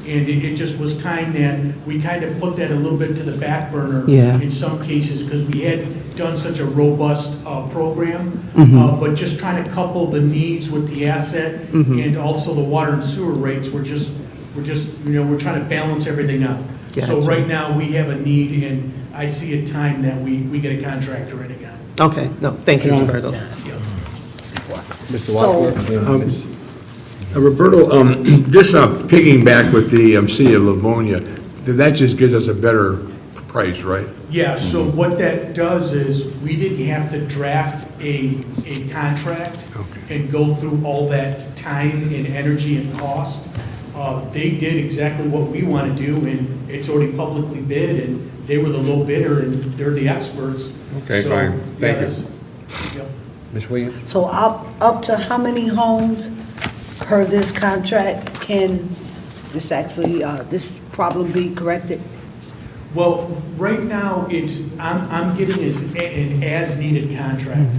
and it just was time that we kind of put that a little bit to the back burner in some cases, because we had done such a robust program, but just trying to couple the needs with the asset and also the water and sewer rates, we're trying to balance everything out. So right now, we have a need, and I see a time that we get a contractor in again. Okay, no, thank you, Roberto. Mr. So- Wadsworth? Roberto, just piggybacking with the city of Livonia, that just gives us a better price, right? Yeah, so what that does is, we didn't have to draft a contract and go through all that time and energy and cost. They did exactly what we want to do, and it's already publicly bid, and they were the low bidder, and they're the experts. Okay, So, fine. Thank yeah, you. yep. Ms. Williams? So up to how many homes per this contract can this actually, this problem be corrected? Well, right now, I'm getting an as-needed contract.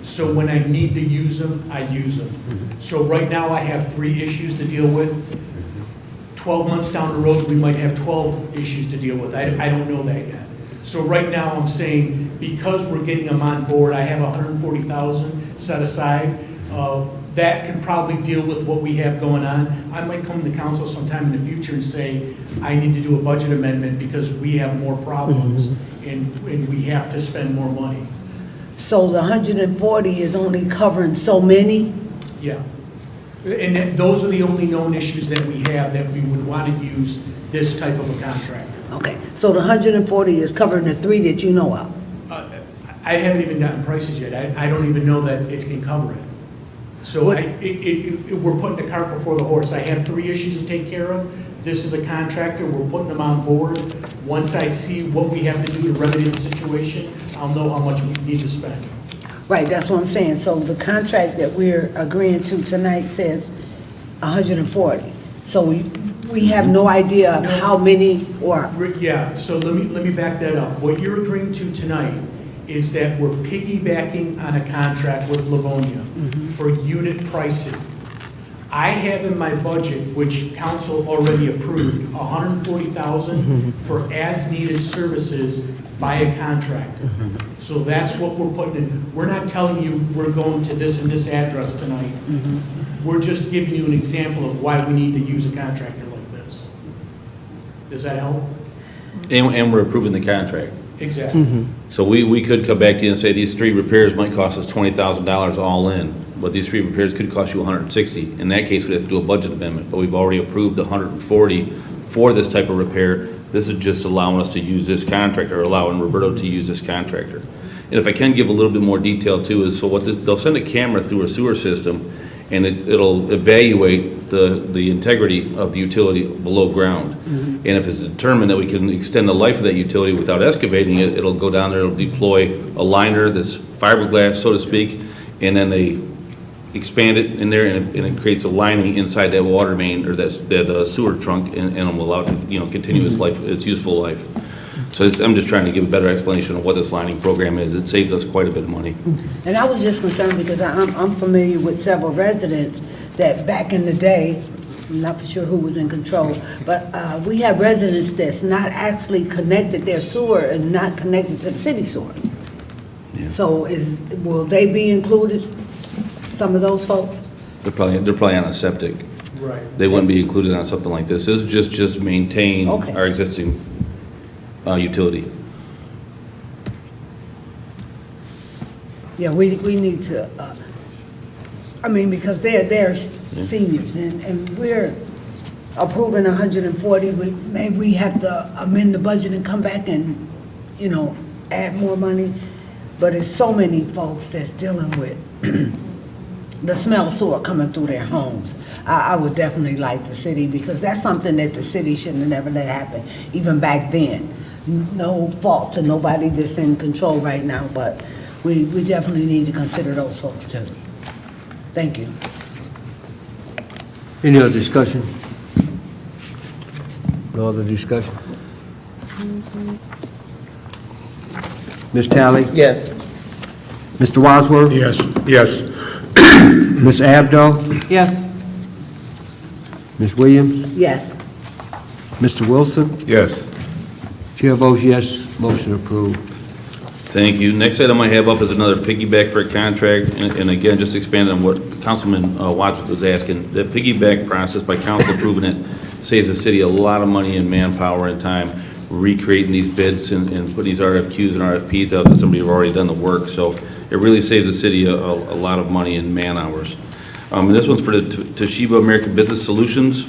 So when I need to use them, I use them. So right now, I have 3 issues to deal with. 12 months down the road, we might have 12 issues to deal with. I don't know that yet. So right now, I'm saying, because we're getting them on board, I have 140,000 set aside. That can probably deal with what we have going on. I might come to council sometime in the future and say, I need to do a budget amendment because we have more problems and we have to spend more money. So the 140 is only covering so many? Yeah. And those are the only known issues that we have that we would want to use this type of a contract. Okay, so the 140 is covering the 3 that you know of? I haven't even gotten prices yet. I don't even know that it can cover it. So we're putting the cart before the horse. I have 3 issues to take care of. This is a contractor. We're putting them on board. Once I see what we have to do to remedy the situation, I'll know how much we need to spend. Right, that's what I'm saying. So the contract that we're agreeing to tonight says 140. So we have no idea of how many or... Yeah, so let me back that up. What you're agreeing to tonight is that we're piggybacking on a contract with Livonia for unit pricing. I have in my budget, which council already approved, $140,000 for as-needed services by a contractor. So that's what we're putting in. We're not telling you we're going to this and this address tonight. We're just giving you an example of why we need to use a contractor like this. Does that help? And we're approving the contract. Exactly. So we could come back to you and say these 3 repairs might cost us $20,000 all in, but these 3 repairs could cost you $160. In that case, we'd have to do a budget amendment, but we've already approved $140 for this type of repair. This is just allowing us to use this contractor, or allowing Roberto to use this contractor. And if I can give a little bit more detail too, is so they'll send a camera through a sewer system, and it'll evaluate the integrity of the utility below ground. And if it's determined that we can extend the life of that utility without excavating it, it'll go down there, it'll deploy a liner that's fiberglass, so to speak, and then they expand it in there, and it creates a lining inside that water main, or that sewer trunk, and will allow it to, continue its life, its useful life. So I'm just trying to give a better explanation of what this lining program is. It saves us quite a bit of money. And I was just concerned because I'm familiar with several residents that back in the day, I'm not for sure who was in control, but we have residents that's not actually connected, their sewer and not connected to the city sewer. Yeah. So will they be included, some of those folks? They're probably on a septic. Right. They wouldn't be included on something like this. This is just maintain Okay. our existing utility. Yeah, we need to, because they're seniors, and we're approving 140, maybe we have to amend the budget and come back and, add more money, but it's so many folks that's dealing with the smell of sewer coming through their homes. I would definitely like the city, because that's something that the city shouldn't have never let happen, even back then. No fault to nobody that's in control right now, but we definitely need to consider those folks too. Thank you. Any other discussion? No other discussion? Ms. Talley? Yes. Mr. Wadsworth? Yes. Yes. Ms. Abdo? Yes. Ms. Williams? Yes. Mr. Wilson? Yes. Chair votes yes, motion approved. Thank you. Next item I have up is another piggyback for a contract, and again, just expanding on what Councilman Wadsworth was asking. The piggyback process, by council approving it, saves the city a lot of money in manpower and time. recreating these bids and putting these RFQs and RFPs out to somebody who've already done the work. So it really saves the city a lot of money in man-hours. And this one's for the Toshiba American Business Solutions.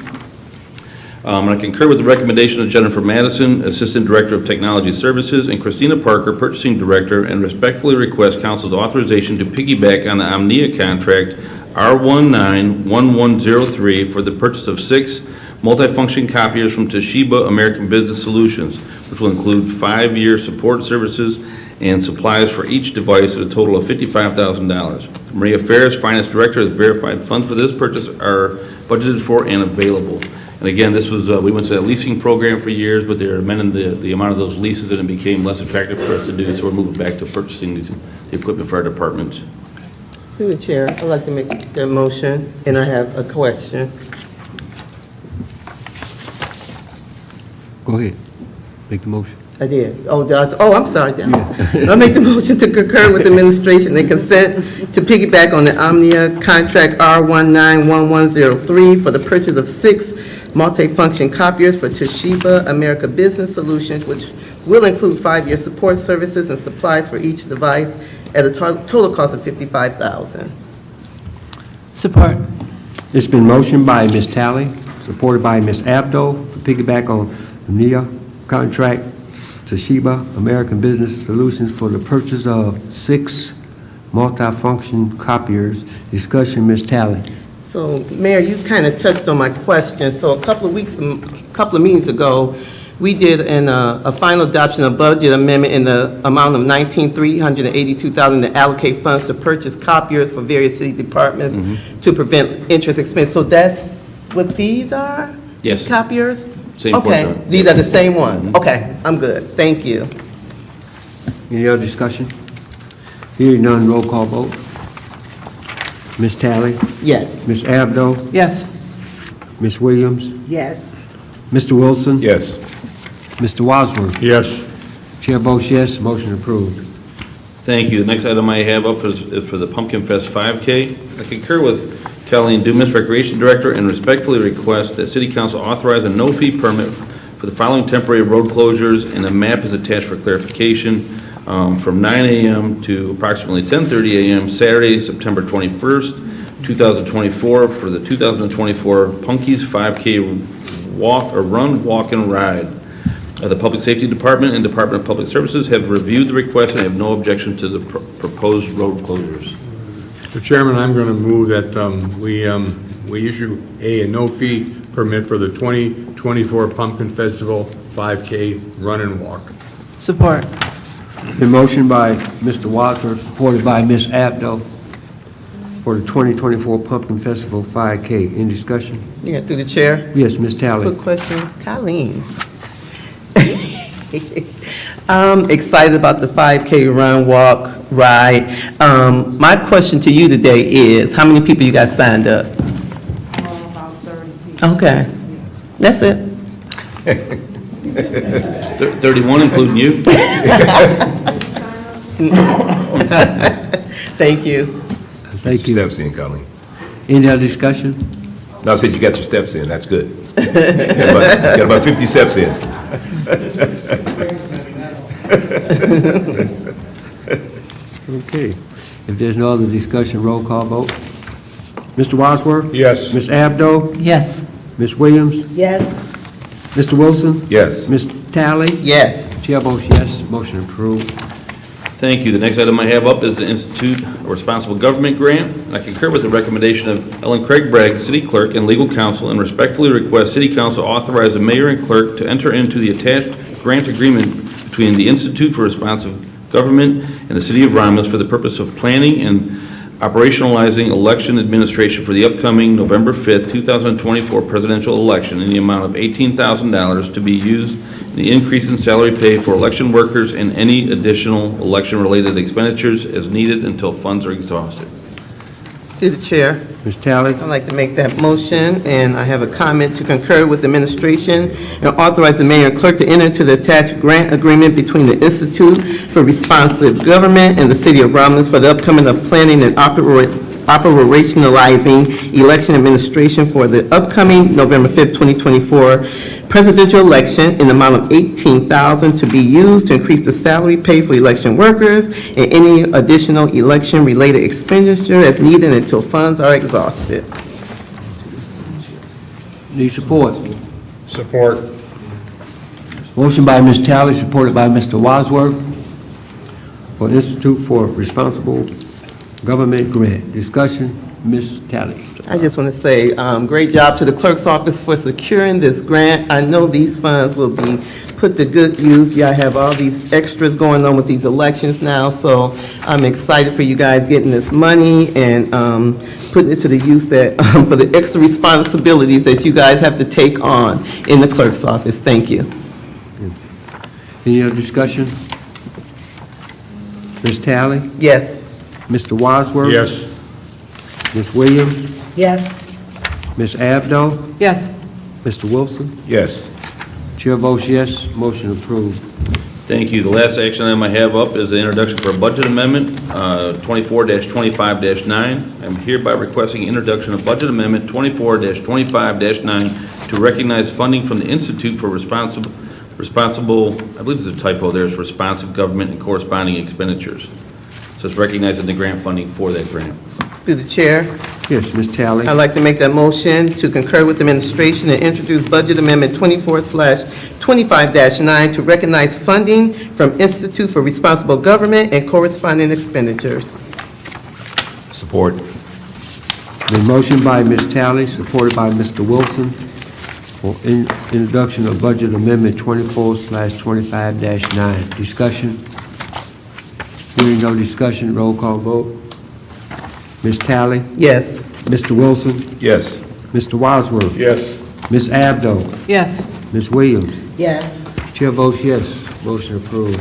And I concur with the recommendation of Jennifer Madison, Assistant Director of Technology Services, and Christina Parker, Purchasing Director, and respectfully request Council's authorization to piggyback on the Omnia contract R191103 for the purchase of 6 multifunction copiers from Toshiba American Business Solutions, which will include 5-year support services and supplies for each device at a total of $55,000. Maria Ferris, Finance Director, has verified funds for this purchase are budgeted for and available. And again, this was, we went to that leasing program for years, but they're amending the amount of those leases and it became less attractive for us to do, so we're moving back to purchasing the equipment for our departments. Through the chair, I'd like to make the motion, and I have a question. Go ahead. Make the motion. I did. I'm sorry. I make the motion to concur with administration and consent to piggyback on the Omnia contract R191103 for the purchase of 6 multifunction copiers for Toshiba America Business Solutions, which will include 5-year support services and supplies for each device at a total cost of $55,000. Support. It's been motioned by Ms. Talley, supported by Ms. Abdo, to piggyback on the NIA contract, Toshiba American Business Solutions for the purchase of 6 multifunction copiers. Discussion, Ms. Talley. So, Mayor, you kind of touched on my question. So a couple of meetings ago, we did a final adoption of budget amendment in the amount of $19,382,000 to allocate funds to purchase copiers for various city departments to prevent interest expense. So that's what these are? Yes. These copiers? Same Okay, portion. these are the same ones. Okay, I'm good. Thank you. Any other discussion? Hearing none, roll call vote. Ms. Talley? Yes. Ms. Abdo? Yes. Ms. Williams? Yes. Mr. Wilson? Yes. Mr. Wadsworth? Yes. Chair votes yes, motion approved. Thank you. The next item I have up is for the Pumpkin Fest 5K. I concur with Colleen Dumas, Recreation Director, and respectfully request that City Council authorize a no-fee permit for the following temporary road closures, and a map is attached for clarification, from 9 a.m. to approximately 10:30 a.m. Saturday, September 21st, 2024, for the 2024 Punkies 5K run, walk, and ride. The Public Safety Department and Department of Public Services have reviewed the request and have no objection to the proposed road closures. Mr. Chairman, I'm going to move that we issue a no-fee permit for the 2024 Pumpkin Festival 5K run and walk. Support. Been motioned by Mr. Wadsworth, supported by Ms. Abdo, for the 2024 Pumpkin Festival 5K. Any discussion? Yeah, through the chair. Yes, Ms. Talley. Quick question, Colleen. I'm excited about the 5K run, walk, ride. My question to you today is, how many people you got signed up? About 30 people. Okay, that's it. 31, including you? Thank you. Thank you. Steps in, Colleen. Any other discussion? No, I said you got your steps in, that's good. Got about 50 steps in. Okay. If there's no other discussion, roll call vote. Mr. Wadsworth? Yes. Ms. Abdo? Yes. Ms. Williams? Yes. Mr. Wilson? Yes. Ms. Talley? Yes. Chair votes yes, motion approved. Thank you. The next item I have up is the Institute of Responsible Government Grant. And I concur with the recommendation of Ellen Craig Bragg, City Clerk and Legal Counsel, and respectfully request City Council authorize the mayor and clerk to enter into the attached grant agreement between the Institute for Responsive Government and the City of Romulus for the purpose of planning and operationalizing election administration for the upcoming November 5th, 2024 presidential election in the amount of $18,000 to be used in the increase in salary pay for election workers and any additional election-related expenditures as needed until funds are exhausted. To the chair. Ms. Talley? I'd like to make that motion, and I have a comment to concur with the administration and authorize the mayor and clerk to enter into the attached grant agreement between the Institute for Responsive Government and the City of Romulus for the upcoming planning and operationalizing election administration for the upcoming November 5th, 2024 presidential election in the amount of $18,000 to be used to increase the salary paid for election workers and any additional election-related expenditure as needed until funds are exhausted. Need support? Support. Motion by Ms. Talley, supported by Mr. Wadsworth, for Institute for Responsible Government Grant. Discussion, Ms. Talley. I just want to say, great job to the clerk's office for securing this grant. I know these funds will be put to good use. Y'all have all these extras going on with these elections now, so I'm excited for you guys getting this money and putting it to the use that, for the extra responsibilities that you guys have to take on in the clerk's office. Thank you. Any other discussion? Ms. Talley? Yes. Mr. Wadsworth? Yes. Ms. Williams? Yes. Ms. Abdo? Yes. Mr. Wilson? Yes. Chair votes yes, motion approved. Thank you. The last action item I have up is the introduction for a budget amendment, 24-25-9. I'm hereby requesting introduction of budget amendment 24-25-9 to recognize funding from the Institute for Responsible, I believe there's a typo there, it's responsive government and corresponding expenditures. So it's recognizing the grant funding for that grant. Through the chair, Yes, Ms. Talley. I'd like to make that motion to concur with the administration and introduce Budget Amendment 24/25-9 to recognize funding from Institute for Responsible Government and corresponding expenditures. Support. The motion by Ms. Talley, supported by Mr. Wilson, for introduction of Budget Amendment 24/25-9. Discussion? Hearing no discussion, roll call vote. Ms. Talley? Yes. Mr. Wilson? Yes. Mr. Wadsworth? Yes. Ms. Abdo? Yes. Ms. Williams? Yes. Chair votes yes, motion approved.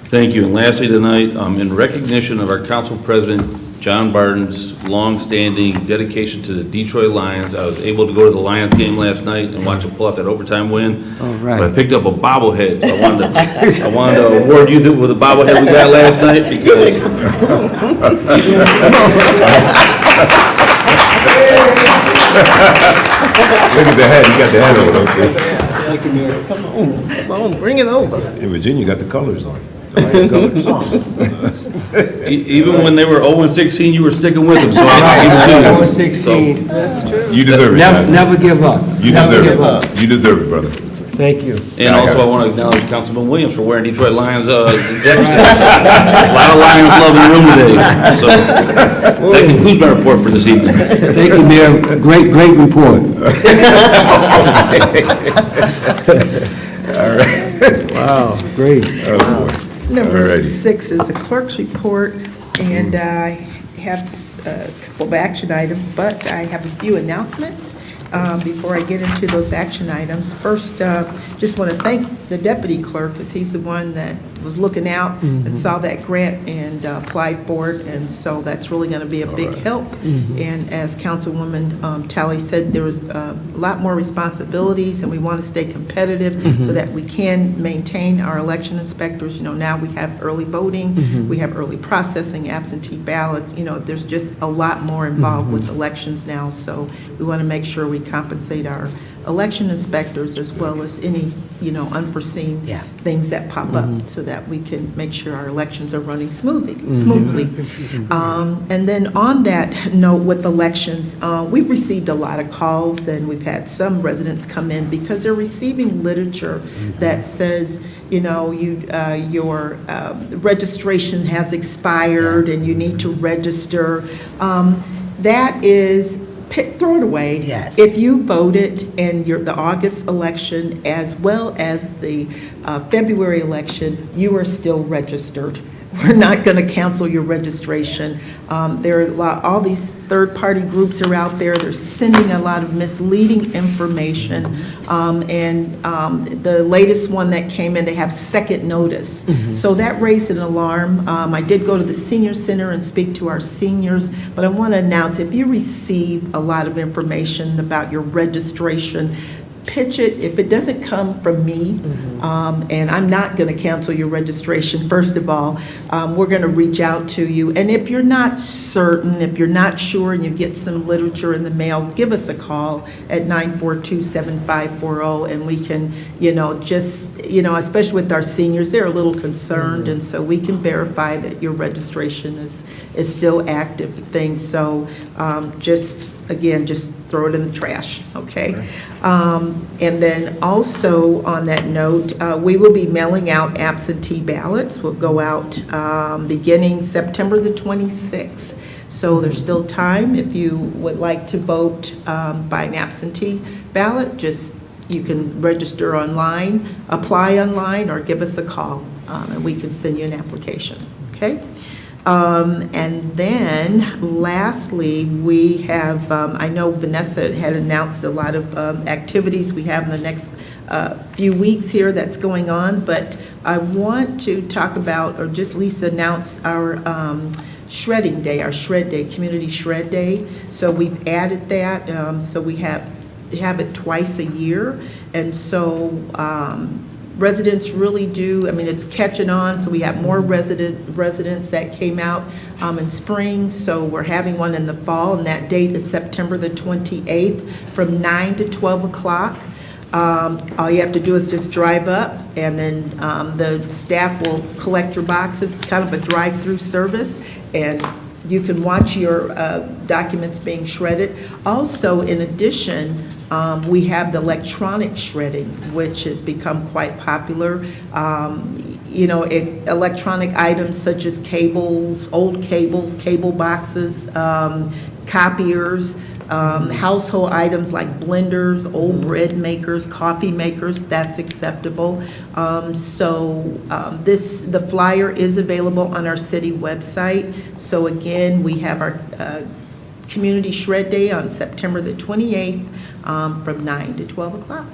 Thank you. And lastly tonight, in recognition of our council president, John Barton's long-standing dedication to the Detroit Lions, I was able to go to the Lions game last night and watch them pull out that overtime win. All right. But I picked up a bobblehead, so I wanted to award you with the bobblehead we got last night because Look at the head, you got the head over there. Come on, bring it over. In Virginia, you got the colors on. The Lions colors. even when they were 0-16, you were sticking with them, so I'll give it to you. 416. That's true. You deserve it, John. Never give up. You Never deserve give up. it. You deserve it, brother. Thank you. And also, I want to acknowledge Councilman Williams for wearing Detroit Lions jacket. A lot of Lions love in the room today. So that concludes my report for this evening. Thank you, Mayor. Great report. All right. Wow, great. Oh, boy. Number Alrighty. 6 is the clerk's report, and I have a couple of action items, but I have a few announcements before I get into those action items. First, just want to thank the deputy clerk, because he's the one that was looking out and saw that grant and applied for it, and so that's really going to be a big help. And as Councilwoman Talley said, there was a lot more responsibilities, and we want to stay competitive so that we can maintain our election inspectors. You know, now we have early voting, we have early processing, absentee ballots. You know, there's just a lot more involved with elections now, so we want to make sure we compensate our election inspectors as well as any, you know, unforeseen things that pop up so that we can make sure our elections are running smoothly. And then on that note with elections, we've received a lot of calls, and we've had some residents come in because they're receiving literature that says, you know, your registration has expired and you need to register. That is, throw it away. Yes. If you voted in the August election as well as the February election, you are still registered. We're not going to cancel your registration. There are all these third-party groups are out there. They're sending a lot of misleading information. And the latest one that came in, they have second notice. So that raised an alarm. I did go to the senior center and speak to our seniors, but I want to announce, if you receive a lot of information about your registration, pitch it. If it doesn't come from me, and I'm not going to cancel your registration, first of all, we're going to reach out to you. And if you're not certain, if you're not sure and you get some literature in the mail, give us a call at 942-7540, and we can, especially with our seniors, they're a little concerned, and so we can verify that your registration is still active and things. So just throw it in the trash, okay? And then also on that note, we will be mailing out absentee ballots. We'll go out beginning September the 26th. So there's still time if you would like to vote by an absentee ballot. You can register online, apply online, or give us a call, and we can send you an application, okay? And then lastly, we have, I know Vanessa had announced a lot of activities we have in the next few weeks here that's going on, but I want to talk about, or just at least announce our shredding day, our shred day, community shred day. So we've added that, so we have it twice a year, and so residents really do, it's catching on, so we have more residents that came out in spring, so we're having one in the fall, and that date is September the 28th from 9 to 12 o'clock. All you have to do is just drive up, and then the staff will collect your boxes. It's kind of a drive-through service, and you can watch your documents being shredded. Also, in addition, we have the electronic shredding, which has become quite popular. Electronic items such as cables, old cables, cable boxes, copiers, household items like blenders, old bread makers, coffee makers, that's acceptable. The flyer is available on our city website. So again, we have our Community Shred Day on September the 28th from 9 to 12 o'clock.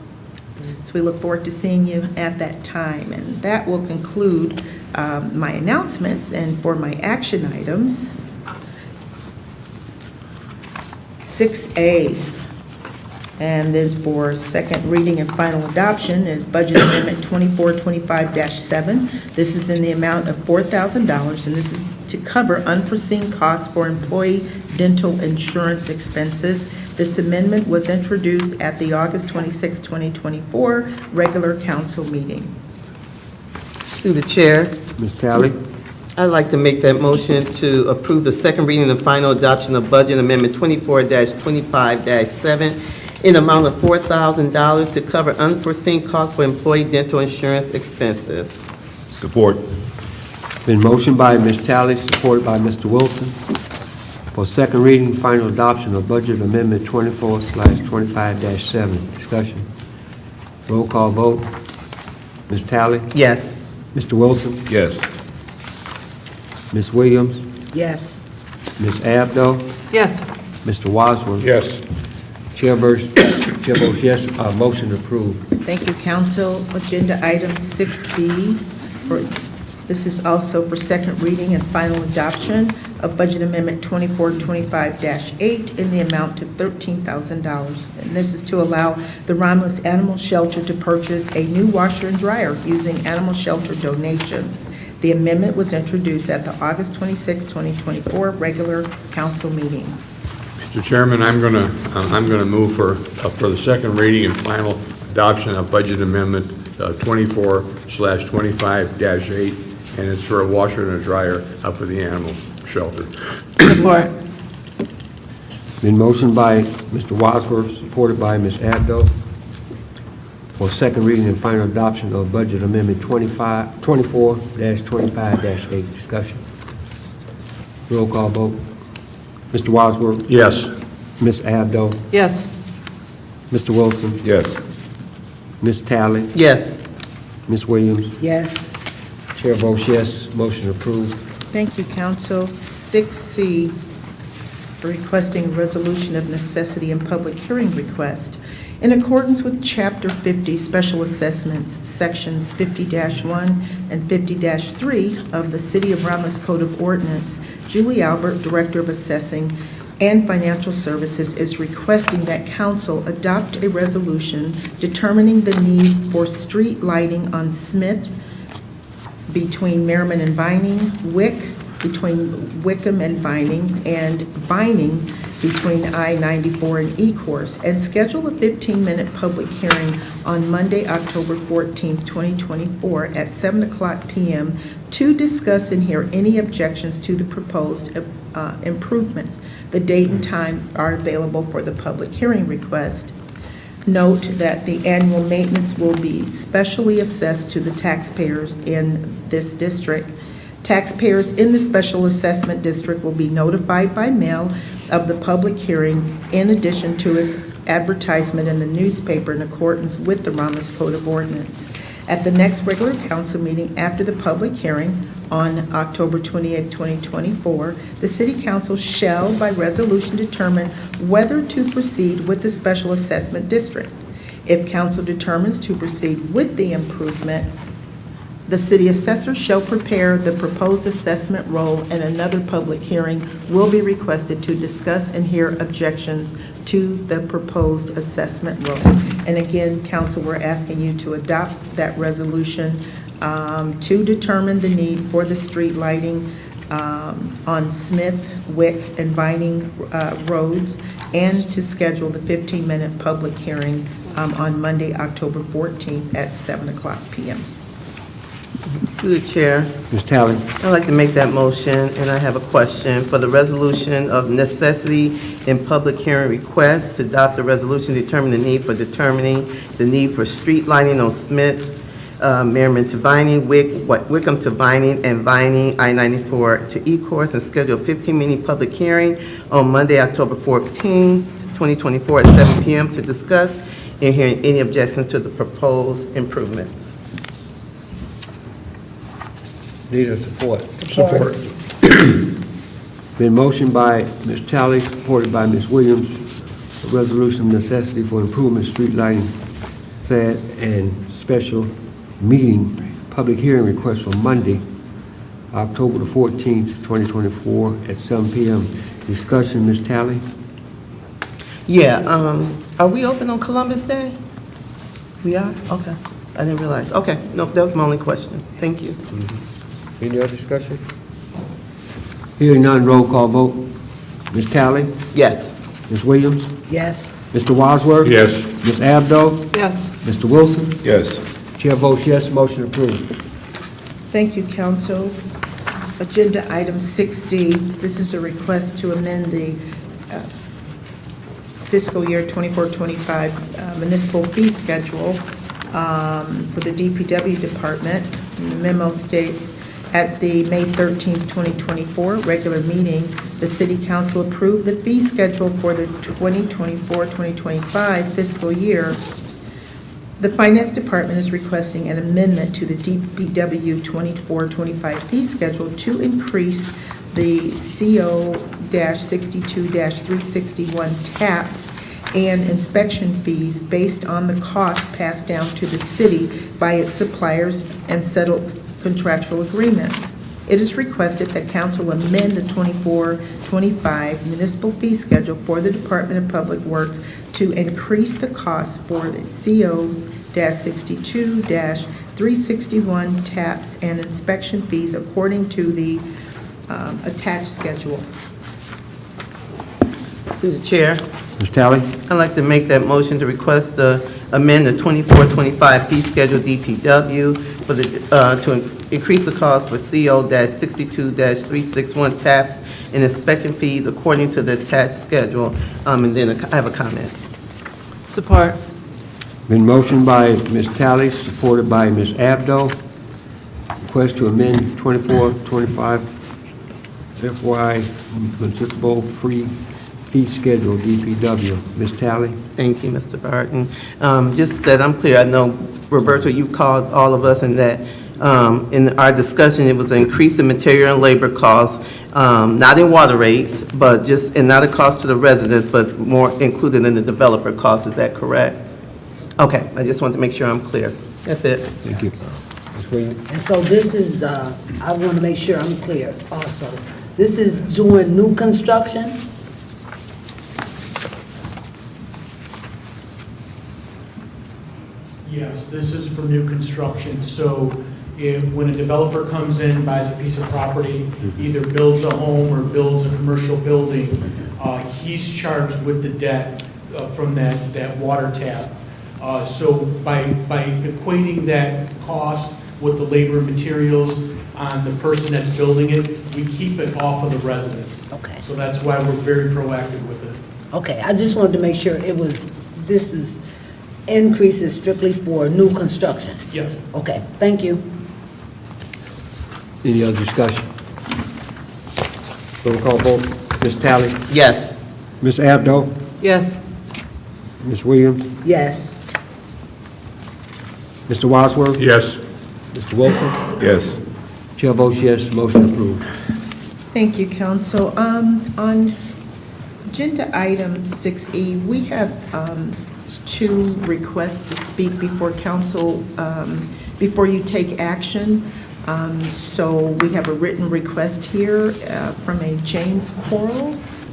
So we look forward to seeing you at that time. And that will conclude my announcements. And for my action items, 6A, and then for second reading and final adoption is Budget Amendment 2425-7. This is in the amount of $4,000, and this is to cover unforeseen costs for employee dental insurance expenses. This amendment was introduced at the August 26, 2024 regular council meeting. Through the chair, Ms. Talley? I'd like to make that motion to approve the second reading and final adoption of Budget Amendment 24-25-7 in the amount of $4,000 to cover unforeseen costs for employee dental insurance expenses. Support. Been motioned by Ms. Talley, supported by Mr. Wilson, for second reading, final adoption of Budget Amendment 24/25-7. Discussion. Roll call vote. Ms. Talley? Yes. Mr. Wilson? Yes. Ms. Williams? Yes. Ms. Abdo? Yes. Mr. Wadsworth? Yes. Chair votes yes, motion approved. Thank you, council. Agenda item 6B, this is also for second reading and final adoption of Budget Amendment 2425-8 in the amount of $13,000. And this is to allow the Romulus Animal Shelter to purchase a new washer and dryer using animal shelter donations. The amendment was introduced at the August 26, 2024 regular council meeting. Mr. Chairman, I'm going to move for the second reading and final adoption of Budget Amendment 24/25-8, and it's for a washer and a dryer up for the animal shelter. Support. Been motioned by Mr. Wadsworth, supported by Ms. Abdo, for second reading and final adoption of Budget Amendment 24/25-8. Discussion. Roll call vote. Mr. Wadsworth? Yes. Ms. Abdo? Yes. Mr. Wilson? Yes. Ms. Talley? Yes. Ms. Williams? Yes. Chair votes yes, motion approved. Thank you, council. 6C, requesting a resolution of necessity and public hearing request. In accordance with Chapter 50, Special Assessments, Sections 50-1 and 50-3 of the City of Romulus Code of Ordinance, Julie Albert, Director of Assessing, and Financial Services is requesting that council adopt a resolution determining the need for street lighting on Smith between Merriman and Vining, between Wickham and Vining between I-94 and E-Course, and schedule a 15-minute public hearing on Monday, October 14th, 2024 at 7 o'clock p.m. to discuss and hear any objections to the proposed improvements. The date and time are available for the public hearing request. Note that the annual maintenance will be specially assessed to the taxpayers in this district. Taxpayers in the special assessment district will be notified by mail of the public hearing in addition to its advertisement in the newspaper in accordance with the Romulus Code of Ordinance. At the next regular council meeting after the public hearing on October 28, 2024, the City Council shall, by resolution, determine whether to proceed with the special assessment district. If council determines to proceed with the improvement, the city assessor shall prepare the proposed assessment roll, and another public hearing will be requested to discuss and hear objections to the proposed assessment roll. And again, council, we're asking you to adopt that resolution to determine the need for the street lighting on Smith, Wick, and Vining roads, and to schedule the 15-minute public hearing on Monday, October 14th at 7 o'clock p.m. Through the chair, Ms. Talley. I'd like to make that motion, and I have a question for the resolution of necessity in public hearing request to adopt a resolution determining the need for street lighting on Smith, Merriman to Vining, Wickham to Vining, and Vining I-94 to E-Course, and schedule a 15-minute public hearing on Monday, October 14, 2024 at 7 p.m. to discuss and hear any objections to the proposed improvements. Need a support? Support. Been motioned by Ms. Talley, supported by Ms. Williams, a resolution of necessity for improvement street lighting said and special meeting, public hearing request for Monday, October the 14th, 2024 at 7 p.m. Discussion, Ms. Talley? Yeah, are we open on Columbus Day? We are? Okay. I didn't realize. Okay, no, that was my only question. Thank you. Any other discussion? Hearing none, roll call vote. Ms. Talley? Yes. Ms. Williams? Yes. Mr. Wadsworth? Yes. Ms. Abdo? Yes. Mr. Wilson? Yes. Chair votes yes, motion approved. Thank you, council. Agenda item 6D, this is a request to amend the fiscal year 24-25 municipal fee schedule for the DPW department. And the memo states, at the May 13, 2024 regular meeting, the City Council approved the fee schedule for the 2024-2025 fiscal year. The Finance Department is requesting an amendment to the DPW 24-25 fee schedule to increase the CO-62-361 taps and inspection fees based on the cost passed down to the city by its suppliers and settled contractual agreements. It is requested that council amend the 24-25 municipal fee schedule for the Department of Public Works to increase the cost for the CO-62-361 taps and inspection fees according to the attached schedule. Through the chair, Ms. Talley? I'd like to make that motion to request amend the 24-25 fee schedule DPW for the, to increase the cost for CO-62-361 taps and inspection fees according to the attached schedule. And then I have a comment. Support. Been motioned by Ms. Talley, supported by Ms. Abdo. Request to amend 24-25 FY municipal free fee schedule, DPW. Ms. Talley? Thank you, Mr. Barton. Just that I'm clear, I know, Roberto, you've called all of us, and that in our discussion, it was an increase in material and labor costs, not in water rates, but just, and not a cost to the residents, but more included in the developer cost. Is that correct? Okay, I just want to make sure I'm clear. That's it. Thank you. Ms. Williams? And so this is, I want to make sure I'm clear also. This is doing new construction? Yes, this is for new construction, so when a developer comes in, buys a piece of property, either builds a home or builds a commercial building, he's charged with the debt from that water tap. So by equating that cost with the labor and materials on the person that's building it, we keep it off of the residents. Okay. So that's why we're very proactive with it. Okay, I just wanted to make sure this is increases strictly for new construction. Yes. Okay, thank you. Any other discussion? Roll call vote. Ms. Tally? Yes. Ms. Abdo? Yes. Ms. Williams? Yes. Mr. Wadsworth? Yes. Mr. Wilson? Yes. Chair votes yes, motion approved. Thank you, council. On agenda item 6E, we have two requests to speak before council, before you take action. So we have a written request here from a James Quarles,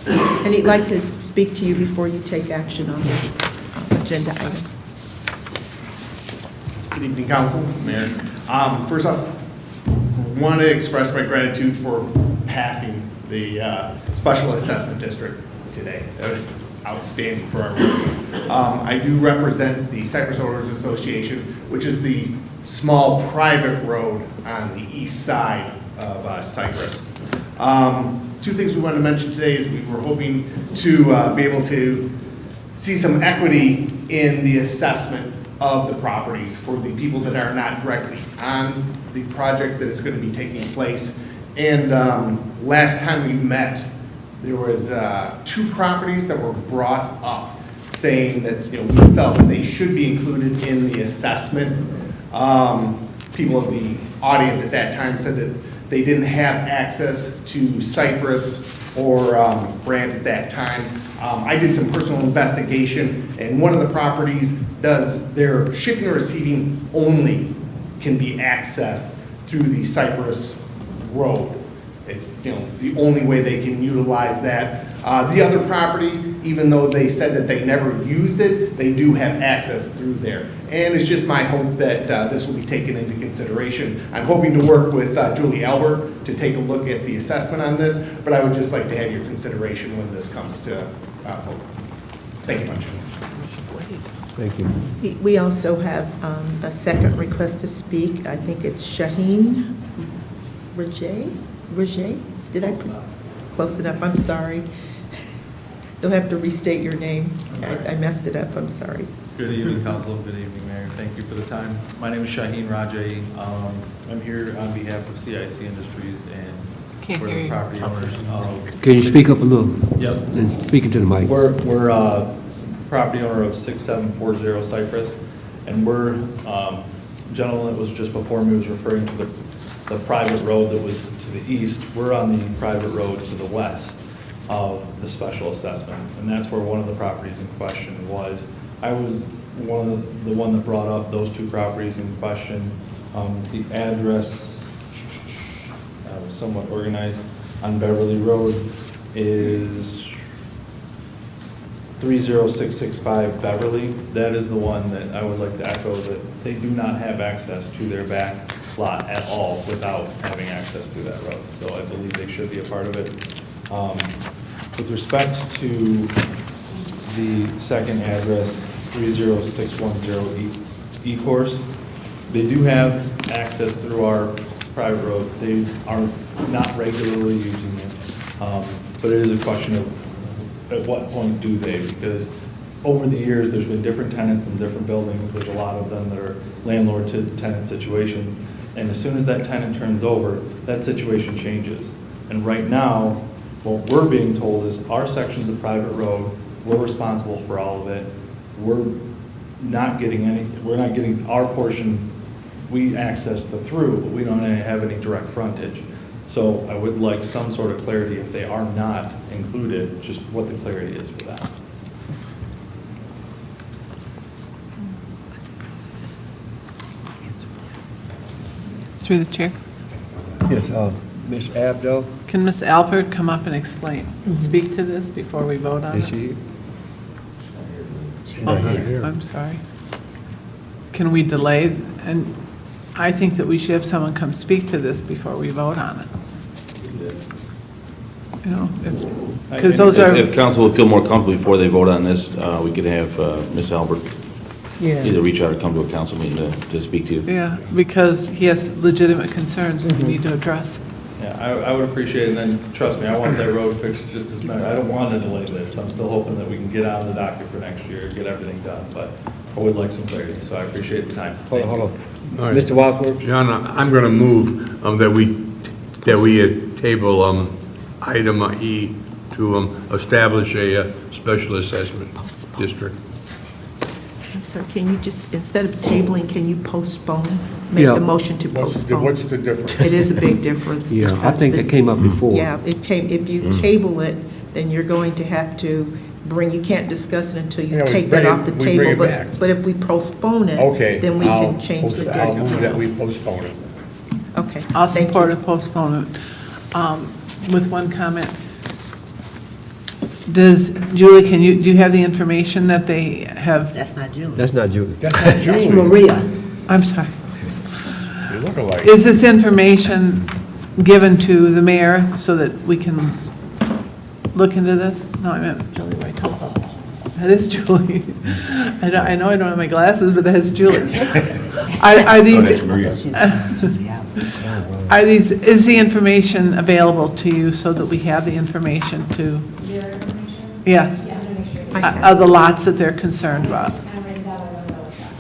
and he'd like to speak to you before you take action on this agenda item. Good evening, Council, Mayor. First off, want to express my gratitude for passing the Special Assessment District today. That was outstanding for our work. I do represent the Cypress Owners Association, which is the small private road on the east side of Cypress. Two things we wanted to mention today is we were hoping to be able to see some equity in the assessment of the properties for the people that are not directly on the project that is going to be taking place. And last time we met, there was 2 properties that were brought up saying that we felt that they should be included in the assessment. People of the audience at that time said that they didn't have access to Cypress or Brant at that time. I did some personal investigation, and one of the properties does their shipping and receiving only can be accessed through the Cypress Road. It's the only way they can utilize that. The other property, even though they said that they never used it, they do have access through there. And it's just my hope that this will be taken into consideration. I'm hoping to work with Julie Albert to take a look at the assessment on this, but I would just like to have your consideration when this comes to vote. Thank you much. Thank you. We also have a second request to speak. I think it's Shaheen Rajay? Did I put close enough? I'm sorry. You'll have to restate your name. I messed it up. I'm sorry. Good evening, Council. Good evening, Mayor. Thank you for the time. My name is Shaheen Rajay. I'm here on behalf of CIC Industries and we're the property owners of... Can you speak up a little? Yep. And speak into the mic. We're property owner of 6740 Cypress, and we're, gentleman that was just before me was referring to the private road that was to the east. We're on the private road to the west of the special assessment, and that's where one of the properties in question was. I was the one that brought up those 2 properties in question. The address was somewhat organized on Beverly Road is 30665 Beverly. That is the one that I would like to echo, that they do not have access to their back lot at all without having access to that road. So I believe they should be a part of it. With respect to the second address, 30610 E-Course, they do have access through our private road. They are not regularly using it, but it is a question of at what point do they? Because over the years, there's been different tenants in different buildings. There's a lot of them that are landlord to tenant situations. And as soon as that tenant turns over, that situation changes. And right now, what we're being told is our sections of private road, we're responsible for all of it. We're not getting anything. We're not getting our portion. We access the through, but we don't have any direct frontage. So I would like some sort of clarity if they are not included, just what the clarity is for that. Through the chair. Yes, Ms. Abdo? Can Ms. Alpert come up and explain, speak to this before we vote on Is it? she? Oh, I'm sorry. can we delay? And I think that we should have someone come speak to this before we vote on it. You know, because those are, If council would feel more comfortable before they vote on this, we could have Ms. Albert either reach out or come to a council meeting to speak to you. yeah, because he has legitimate concerns we need to address. Yeah, I would appreciate it, and then, trust me, I want that road fixed just because I don't want to delay this. I'm still hoping that we can get on the docket for next year, get everything done, but I would like some clarity, so I appreciate the time. Hold on. All right. Mr. Wadsworth? John, I'm going to move that we table item E to establish a special assessment district. I'm sorry, can you just, instead of tabling, can you postpone? Make Yeah. the motion to postpone. What's the difference? It is a big difference. Yeah, I because think that came up before. Yeah, if you table it, then you're going to have to you can't discuss it until you Yeah, we take bring that it- off the we bring table. it back. But if we postpone it, then we can change the date. I'll move that we postpone it. Okay. I'll thank support you. a postponement. With one comment. Julie, do you have the information that they have? That's not Julie. That's not Julie. That's Maria. I'm sorry. You look alike. Is this information given to the mayor so that we can look into this? No, I meant Julie Whitehall. That is Julie. I know I don't have my glasses, but that is Julie. Are these, is the information available to you so that we have the information to? Yes. Of the lots that they're concerned about?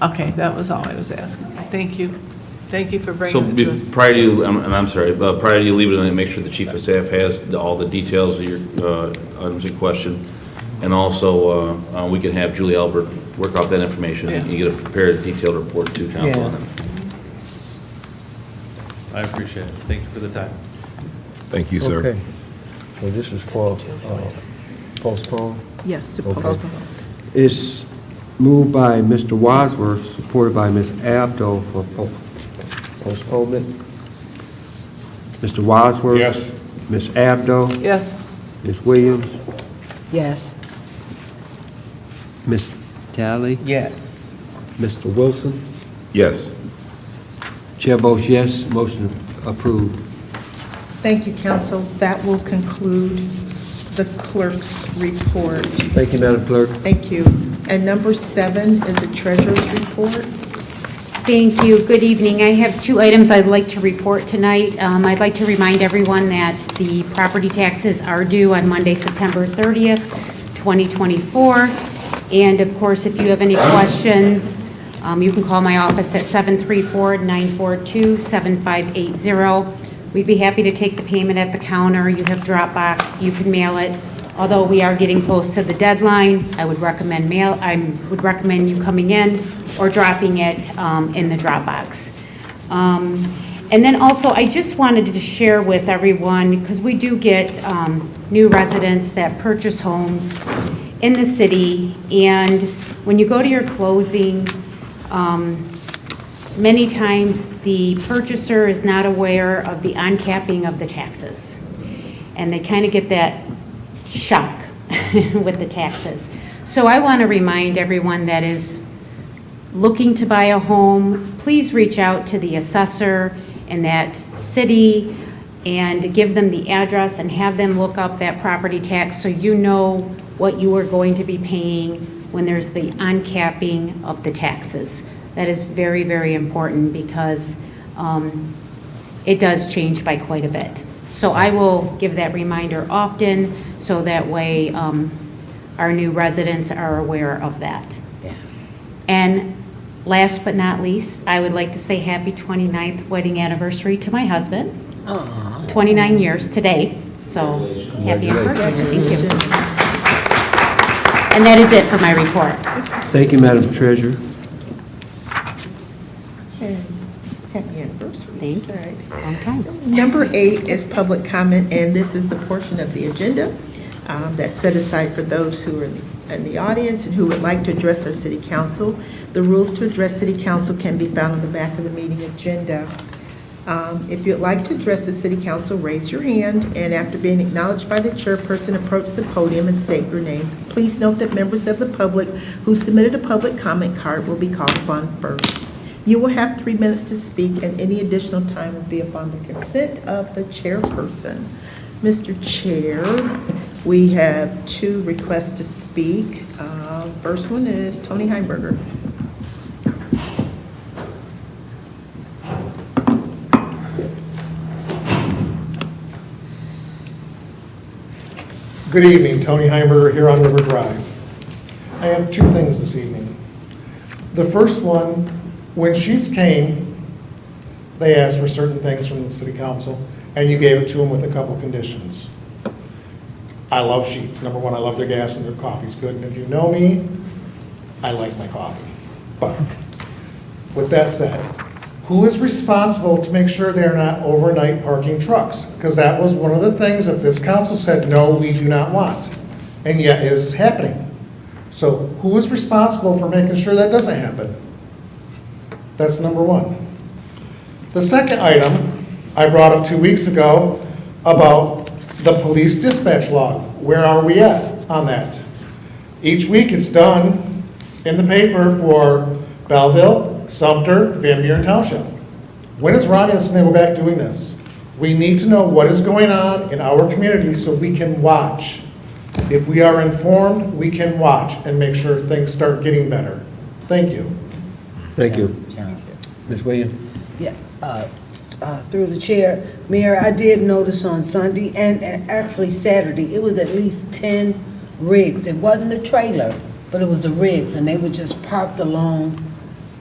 Okay, that was all I was asking. Thank you. Thank you for So bringing it to us. prior to you, and I'm sorry, prior to you leaving it, make sure the chief of staff has all the details of your items in question. And also, we can have Julie Albert work off that information and you get a prepared detailed report to council on it. I appreciate it. Thank you for the time. Thank you, sir. Okay. So this is for postpone. Yes, to Okay. postpone. It's moved by Mr. Wadsworth, supported by Ms. Abdo for postponement. Mr. Wadsworth? Yes. Ms. Abdo? Yes. Ms. Williams? Yes. Ms. Talley? Yes. Mr. Wilson? Yes. Chair votes yes, motion approved. Thank you, council. That will conclude the clerk's report. Thank you, Madam Clerk. Thank you. And number 7 is the treasurer's report. Thank you. Good evening. I have 2 items I'd like to report tonight. I'd like to remind everyone that the property taxes are due on Monday, September 30th, 2024. And of course, if you have any questions, you can call my office at 734-942-7580. We'd be happy to take the payment at the counter. You have Dropbox. You can mail it. Although we are getting close to the deadline, I would recommend you coming in or dropping it in the Dropbox. And then also, I just wanted to share with everyone, because we do get new residents that purchase homes in the city, and when you go to your closing, many times the purchaser is not aware of the uncapping of the taxes. And they kind of get that shock with the taxes. So I want to remind everyone that is looking to buy a home, please reach out to the assessor in that city and give them the address and have them look up that property tax so you know what you are going to be paying when there's the uncapping of the taxes. That is very, very important because it does change by quite a bit. So I will give that reminder often so that way our new residents are aware of that. Yeah. And last but not least, I would like to say happy 29th wedding anniversary to my husband. Aww. 29 years today, so happy anniversary. Thank you. And that is it for my report. Thank you, Madam Treasurer. And happy anniversary. Thank you. All right. Long time. Number 8 is public comment, and this is the portion of the agenda that's set aside for those who are in the audience and who would like to address our city council. The rules to address city council can be found on the back of the meeting agenda. If you'd like to address the city council, raise your hand, and after being acknowledged by the chairperson, approach the podium and state your name. Please note that members of the public who submitted a public comment card will be called upon first. You will have 3 minutes to speak, and any additional time will be upon the consent of the chairperson. Mr. Chair, we have 2 requests to speak. First one is Tony Heimberger. Good evening, Tony Heimberger here on River Drive. I have 2 things this evening. The first one, when sheets came, they asked for certain things from the city council, and you gave it to them with a couple of conditions. I love sheets. Number one, I love their gas and their coffee's good, and if you know me, I like my coffee. But with that said, who is responsible to make sure they're not overnight parking trucks? Because that was one of the things that this council said, no, we do not want, and yet it is happening. So who is responsible for making sure that doesn't happen? That's number one. The second item I brought up 2 weeks ago about the police dispatch log. Where are we at on that? Each week it's done in the paper for Belleville, Sumter, Van Buren Township. When is Romulus going to go back doing this? We need to know what is going on in our community so we can watch. If we are informed, we can watch and make sure things start getting better. Thank you. Thank you. Ms. Williams? Yeah, through the chair, Mayor, I did notice on Sunday and actually Saturday, it was at least 10 rigs. It wasn't a trailer, but it was the rigs, and they were just parked along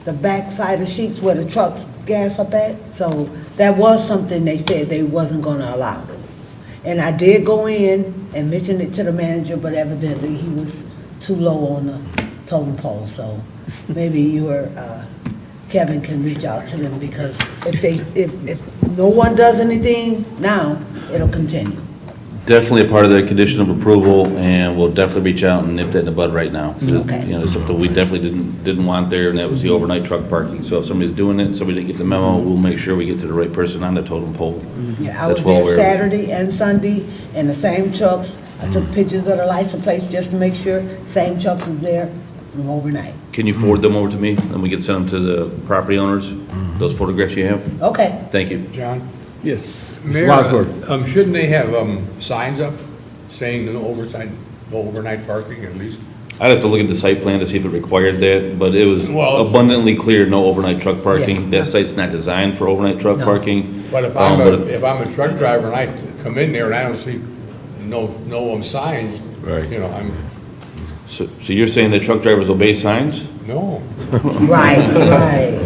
the back side of Sheets where the trucks gas up at. So that was something they said they wasn't gonna allow. And I did go in and mention it to the manager, but evidently he was too low on the totem pole. So maybe you or Kevin can reach out to them, because if no one does anything now, it'll continue. Definitely a part of the condition of approval, and we'll definitely reach out and nip that in the bud right now. Okay. You know, it's something we definitely didn't want there, and that was the overnight truck parking. So if somebody's doing it, somebody didn't get the memo, we'll make sure we get to the right person on the totem pole. Yeah, I That's was well there aware. Saturday and Sunday in the same trucks. I took pictures of the license plates just to make sure same trucks was there from overnight. Can you forward them over to me, and we can send them to the property owners, those photographs you have? Okay. Thank you. John? Yes. Mayor, Wadsworth. shouldn't they have signs up saying no overnight parking at least? I'd have to look at the site plan to see if it required that, but it was Well- abundantly clear, no overnight truck parking. Yeah. That site's not designed for overnight truck No. parking. But if But I'm a truck driver and I come in there and I don't see no signs, Right. you know, So you're saying that truck drivers obey signs? no. Right, right.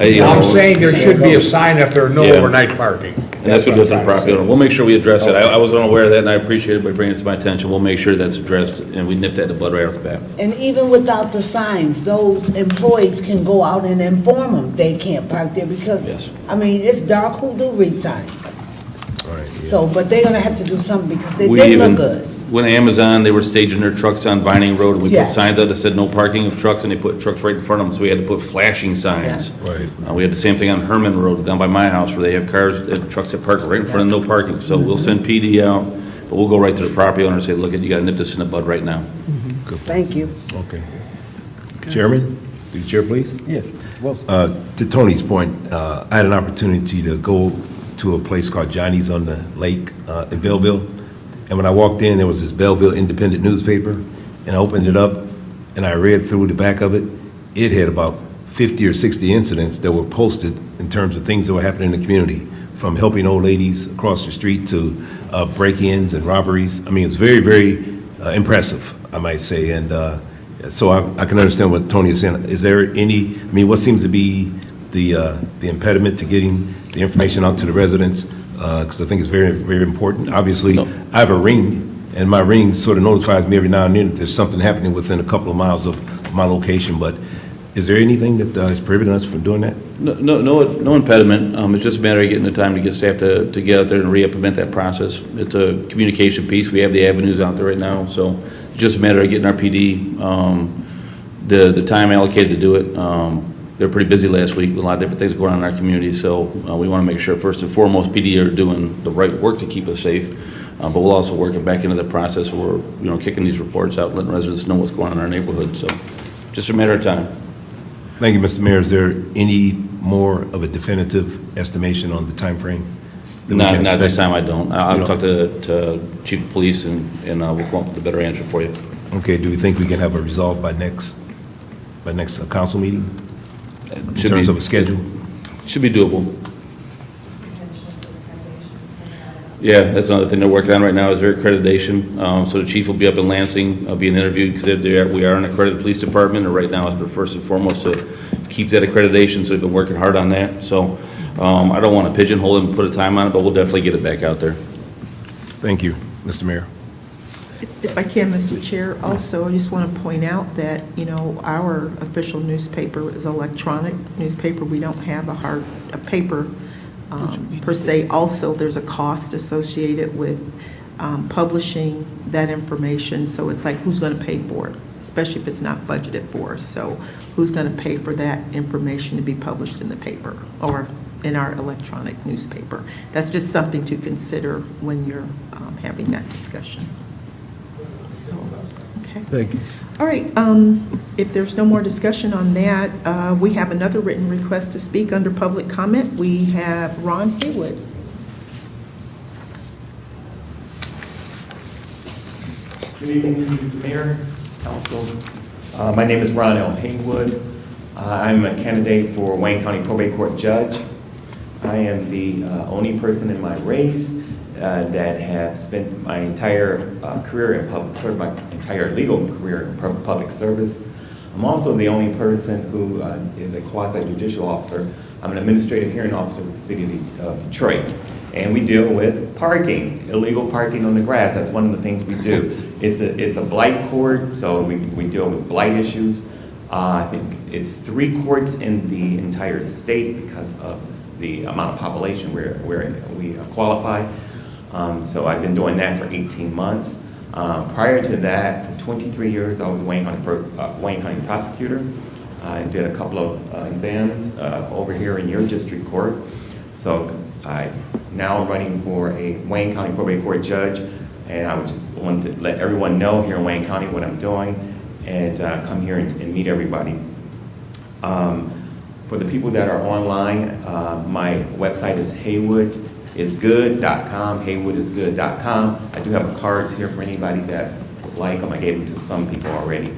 You know, I'm saying there should be a sign up there, no Yeah. overnight parking. And that's what what goes to the I'm trying property say. owner. We'll make sure we address it. I was unaware of that, and I appreciate it by bringing it to my attention. We'll make sure that's addressed, and we nip that in the bud right off the bat. And even without the signs, those employees can go out and inform them they can't park there because, Yes. I mean, it's dark, who do read signs? Right, yeah. So, but they're gonna have to do something because they We didn't even, look good. when Amazon, they were staging their trucks on Vining Road, and we put Yes. signs out that said no parking of trucks, and they put trucks right in front of them, so we had to put flashing signs. Right. We had the same thing on Herman Road down by my house, where they have cars, trucks that park right in front of no parking. So we'll send PD out, but we'll go right to the property owner and say, look, you gotta nip this in the bud right now. Thank you. Okay. Chairman, through the chair, please. Yes. To Tony's point, I had an opportunity to go to a place called Johnny's on the Lake in Belleville. And when I walked in, there was this Belleville Independent newspaper, and I opened it up, and I read through the back of it. It had about 50 or 60 incidents that were posted in terms of things that were happening in the community, from helping old ladies across the street to break-ins and robberies. I mean, it was very, very impressive, I might say. And so I can understand what Tony is saying. Is there any, I mean, what seems to be the impediment to getting the information out to the residents? Because I think it's very, very important. Obviously, I have a ring, and my ring sort of notifies me every now and then that there's something happening within a couple of miles of my location. But is there anything that is prohibiting us from doing that? No impediment. It's just a matter of getting the time to get staff to get out there and re-implement that process. It's a communication piece. We have the avenues out there right now, so it's just a matter of getting our PD, the time allocated to do it. They're pretty busy last week with a lot of different things going on in our community, so we want to make sure first and foremost PD are doing the right work to keep us safe, but we'll also work it back into the process where we're kicking these reports out, letting residents know what's going on in our neighborhood, so just a matter of time. Thank you, Mr. Mayor. Is there any more of a definitive estimation on the timeframe? that we can Not this expect? time, I don't. You I'll don't? talk to Chief of Police and we'll come up with a better answer for you. Okay, do we think we can have a resolve by next council meeting? In terms of a schedule? Should be doable. Yeah, that's another thing they're working on right now is their accreditation. So the chief will be up in Lansing, being interviewed because we are an accredited police department, and right now it's first and foremost to keep that accreditation, so they've been working hard on that. So I don't want to pigeonhole it and put a time on it, but we'll definitely get it back out there. Thank you, Mr. Mayor. If I can, Mr. Chair, also, I just want to point out that, you know, our official newspaper is electronic newspaper. We don't have a paper per se. Also, there's a cost associated with publishing that information. So it's like, who's going to pay for it, especially if it's not budgeted for. So who's going to pay for that information to be published in the paper or in our electronic newspaper? That's just something to consider when you're having that discussion. So, okay. Thank you. All right, if there's no more discussion on that, we have another written request to speak under public comment. We have Ron Haywood. Good evening, Mr. Mayor, Council. My name is Ron L. Haywood. I'm a candidate for Wayne County Probate Court Judge. I am the only person in my race that have spent my entire career in public service, my entire legal career in public service. I'm also the only person who is a quasi-judicial officer. I'm an administrative hearing officer with the city of Detroit. And we deal with parking, illegal parking on the grass. That's one of the things we do. It's a blight court, so we deal with blight issues. I think it's 3 courts in the entire state because of the amount of population where we qualify. So I've been doing that for 18 months. Prior to that, for 23 years, I was Wayne County prosecutor. I did a couple of exams over here in your district court. So I now I'm running for a Wayne County Probate Court judge, and I would just want to let everyone know here in Wayne County what I'm doing, and come here and meet everybody. For the people that are online, my website is haywoodisgood.com, haywoodisgood.com. I do have a cards here for anybody that would like them. I gave them to some people already.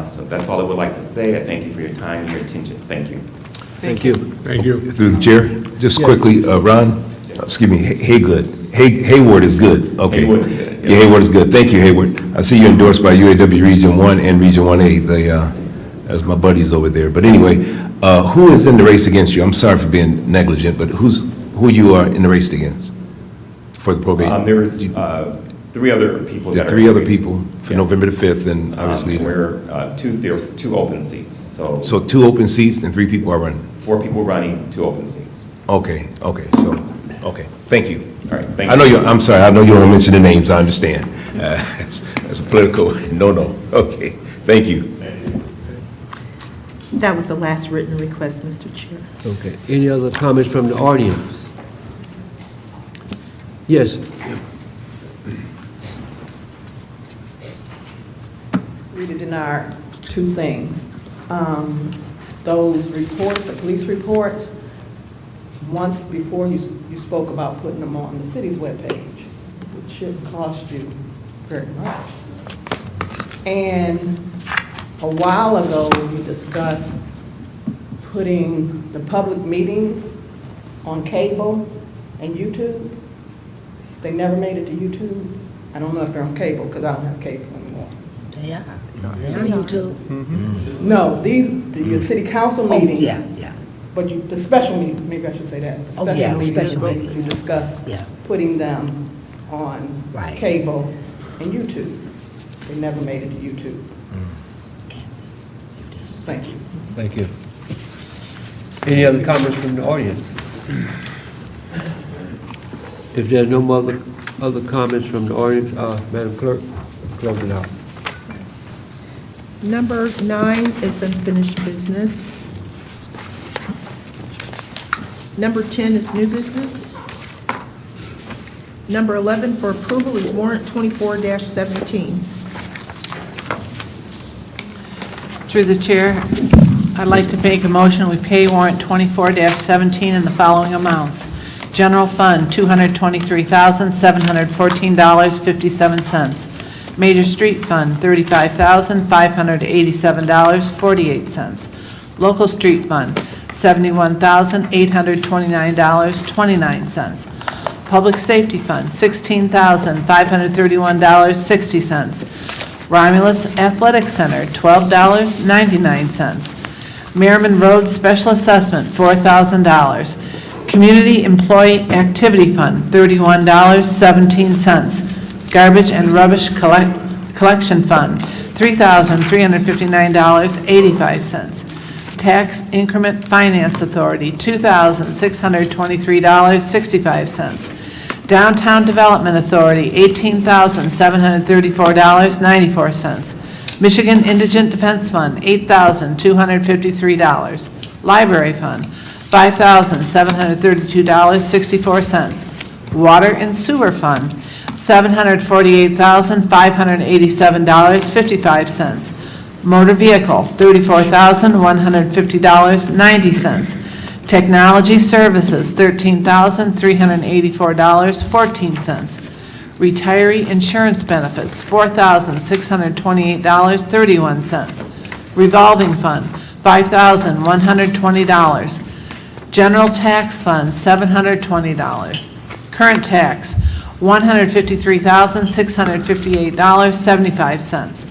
So that's all I would like to say. I thank you for your time and your attention. Thank you. Thank you. Thank you. Through the chair, just quickly, Ron, excuse me, Hayward is good, okay. Hayward is good, Yeah, Hayward is good, thank you, Hayward. I see you endorsed by UAW Region 1 and Region 1A, that's my buddies over there. But anyway, who is in the race against you? I'm sorry for being negligent, but who you are in the race against for the probate? There's 3 other people. There are that 3 are other in the race. people for Yes. November the 5th, and obviously. There's 2 open seats, so. So 2 open seats and 3 people are running? 4 people running, 2 open seats. Okay, thank you. All right, thank I know you. I'm sorry, I know you don't mention the names, I understand. That's a political, no, okay, thank you. That was the last written request, Mr. Chair. Okay. Any other comments from the audience? Yes. Rita Denard, 2 things. Those reports, the police reports, once before you spoke about putting them on the city's webpage, which shouldn't cost you very much. And a while ago, we discussed putting the public meetings on cable and YouTube. They never made it to YouTube. I don't know if they're on cable, because I don't have cable anymore. Yeah, they're on YouTube. No, the city council meetings. Yeah. But the special meetings, maybe I should say that. Oh, yeah, the meetings, special where meetings. you discuss putting them on cable and YouTube. They never made it to YouTube. Thank you. Thank you. Any other comments from the audience? If there's no other comments from the audience, Madam Clerk, close it out. Number 9 is unfinished business. Number 10 is new business. Number 11 for approval is warrant 24-17. Through the chair, I'd like to make a motion, we pay warrant 24-17 in the following amounts. General Fund, $223,714.57. Major Street Fund, $35,587.48. Local Street Fund, $71,829.29. Public Safety Fund, $16,531.60. Romulus Athletic Center, $12.99. Merriman Road Special Assessment, $4,000. Community Employee Activity Fund, $31.17. Garbage and Rubbish Collection Fund, $3,359.85. Tax Increment Finance Authority, $2,623.65. Downtown Development Authority, $18,734.94. Michigan Indigent Defense Fund, $8,253. Library Fund, $5,732.64. Water and Sewer Fund, $748,587.55. Motor Vehicle, $34,150.90. Technology Services, $13,384.14. Retiree Insurance Benefits, $4,628.31. Revolving Fund, $5,120. General Tax Fund, $720. Current Tax, $153,658.75.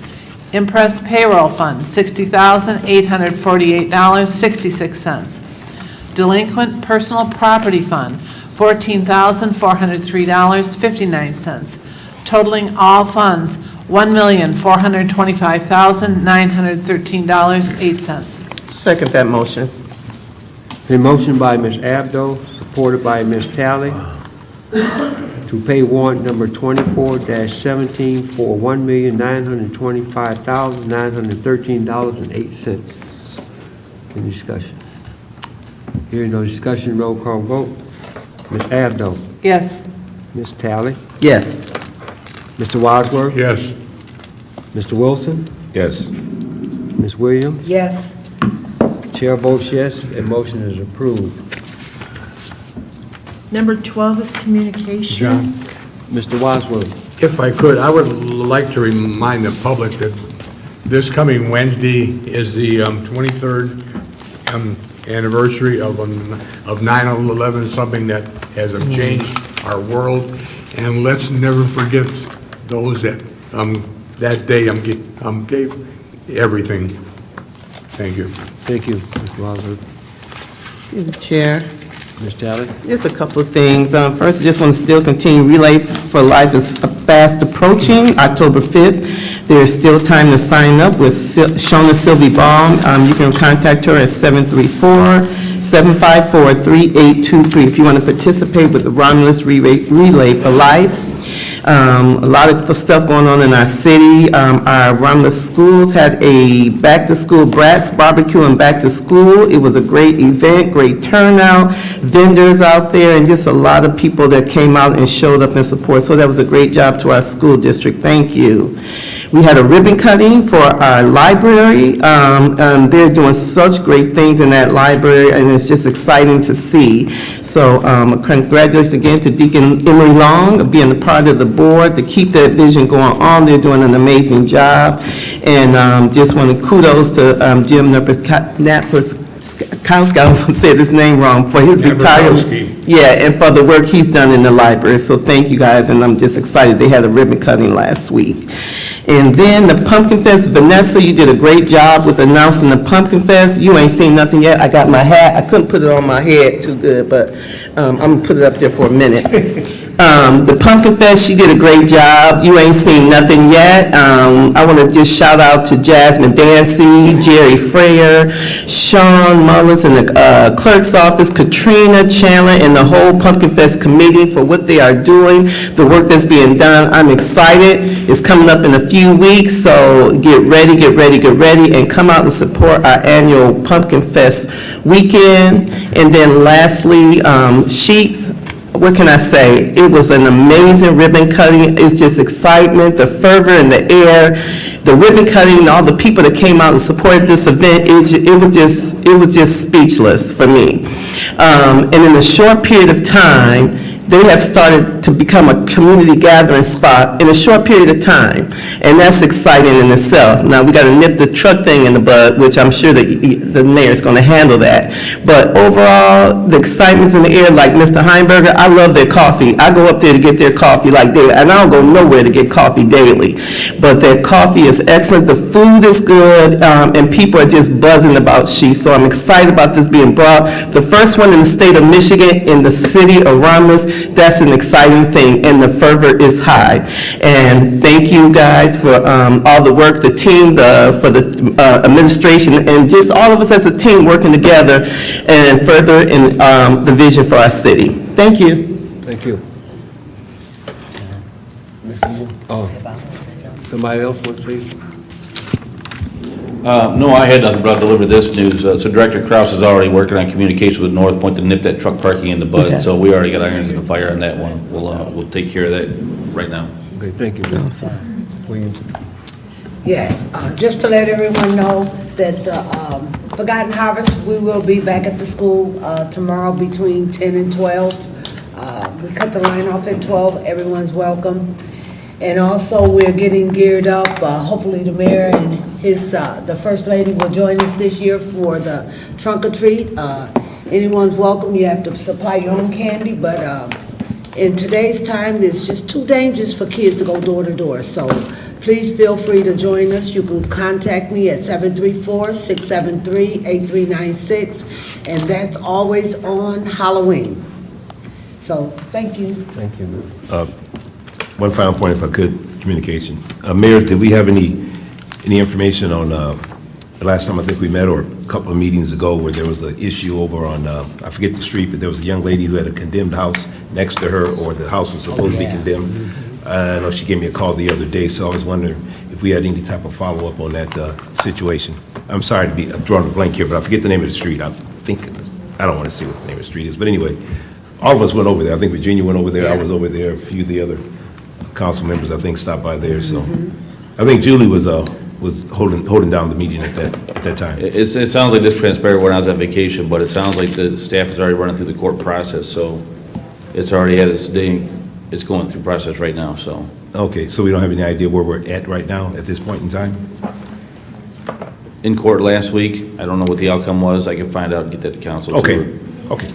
Impressed Payroll Fund, $60,848.66. Delinquent Personal Property Fund, $14,403.59. Totaling all funds, $1,425,913.08. Second that motion. A motion by Ms. Abdo, supported by Ms. Talley, to pay warrant number 24-17 for $1,925,913.08. Any discussion? Hearing no discussion, roll call vote. Ms. Abdo? Yes. Ms. Talley? Yes. Mr. Wadsworth? Yes. Mr. Wilson? Yes. Ms. Williams? Yes. Chair votes yes, and motion is approved. Number 12 is communication. John? Mr. Wadsworth? If I could, I would like to remind the public that this coming Wednesday is the 23rd anniversary of 9/11, something that has changed our world. And let's never forget those that that day gave everything. Thank you. Thank you, Mr. Wadsworth. Chair. Ms. Talley? Just a couple of things. First, I just want to still continue. Relay for Life is fast approaching, October 5th. There's still time to sign up with Shona Sylvie Baum. You can contact her at 734-754-3823 if you want to participate with the Romulus Relay for Life. A lot of stuff going on in our city. Our Romulus schools had a back-to-school brats barbecue and back-to-school. It was a great event, great turnout, vendors out there, and just a lot of people that came out and showed up in support. So that was a great job to our school district. Thank you. We had a ribbon cutting for our library. They're doing such great things in that library, and it's just exciting to see. So congratulations again to Deacon Emery Long being a part of the board to keep that vision going on. They're doing an amazing job. And just want to kudos to Jim Napierskowski, I said his name wrong, for his retirement. Yeah, and for the work he's done in the library. So thank you guys, and I'm just excited. They had a ribbon cutting last week. And then the Pumpkin Fest, Vanessa, you did a great job with announcing the Pumpkin Fest. You ain't seen nothing yet. I got my hat. I couldn't put it on my head too good, but I'm going to put it up there for a minute. The Pumpkin Fest, she did a great job. You ain't seen nothing yet. I want to just shout out to Jasmine Dancy, Jerry Freyer, Sean Mullins in the clerk's office, Katrina Chandler, and the whole Pumpkin Fest committee for what they are doing, the work that's being done. I'm excited. It's coming up in a few weeks, so get ready, and come out and support our annual Pumpkin Fest weekend. And then lastly, Sheets. What can I say? It was an amazing ribbon cutting. It's just excitement, the fervor in the air. the ribbon cutting, all the people that came out and supported this event, it was just speechless for me. And in a short period of time, they have started to become a community gathering spot in a short period of time, and that's exciting in itself. Now, we got to nip the truck thing in the bud, which I'm sure that the mayor's going to handle that. But overall, the excitement's in the air, like Mr. Heinberger. I love their coffee. I go up there to get their coffee like daily, and I don't go nowhere to get coffee daily. But their coffee is excellent, the food is good, and people are just buzzing about She. So I'm excited about this being brought. The first one in the state of Michigan, in the city of Romulus. That's an exciting thing, and the fervor is high. And thank you guys for all the work, the team, for the administration, and just all of us as a team working together and further in the vision for our city. Thank you. Thank you. Somebody else want to say? No, I had nothing, but I'll deliver this news. So Director Kraus is already working on communication with North Point to nip that truck parking in the bud. Okay. So we already got irons in the fire on that one. We'll take care of that right now. Okay, thank you. Williams. Yes, just to let everyone know that the Forgotten Harvest, we will be back at the school tomorrow between 10 and 12. We cut the line off at 12. Everyone's welcome. And also, we're getting geared up. Hopefully, the mayor and the first lady will join us this year for the trunk or treat. Anyone's welcome. You have to supply your own candy, but in today's time, it's just too dangerous for kids to go door to door. So please feel free to join us. You can contact me at 734-673-8396, and that's always on Halloween. So thank you. Thank you. One final point, if I could, communication. Mayor, did we have any information on the last time I think we met, or a couple of meetings ago, where there was an issue over on, I forget the street, but there was a young lady who had a condemned house next to her, or the house was supposed to be condemned. I know she gave me a call the other day, so I was wondering if we had any type of follow-up on that situation. I'm sorry to be drawing a blank here, but I forget the name of the street. I think, I don't want to say what the name of the street is, but anyway, all of us went over there. I think Virginia went over there, I was over there, a few of the other council members, I think, stopped by there, so. I think Julie was holding down the meeting at that time. It sounds like this transpired when I was on vacation, but it sounds like the staff is already running through the court process, so it's already had its day, it's going through process right now, so. Okay, so we don't have any idea where we're at right now, at this point in time? In court last week, I don't know what the outcome was, I can find out and get that to council. Okay, okay.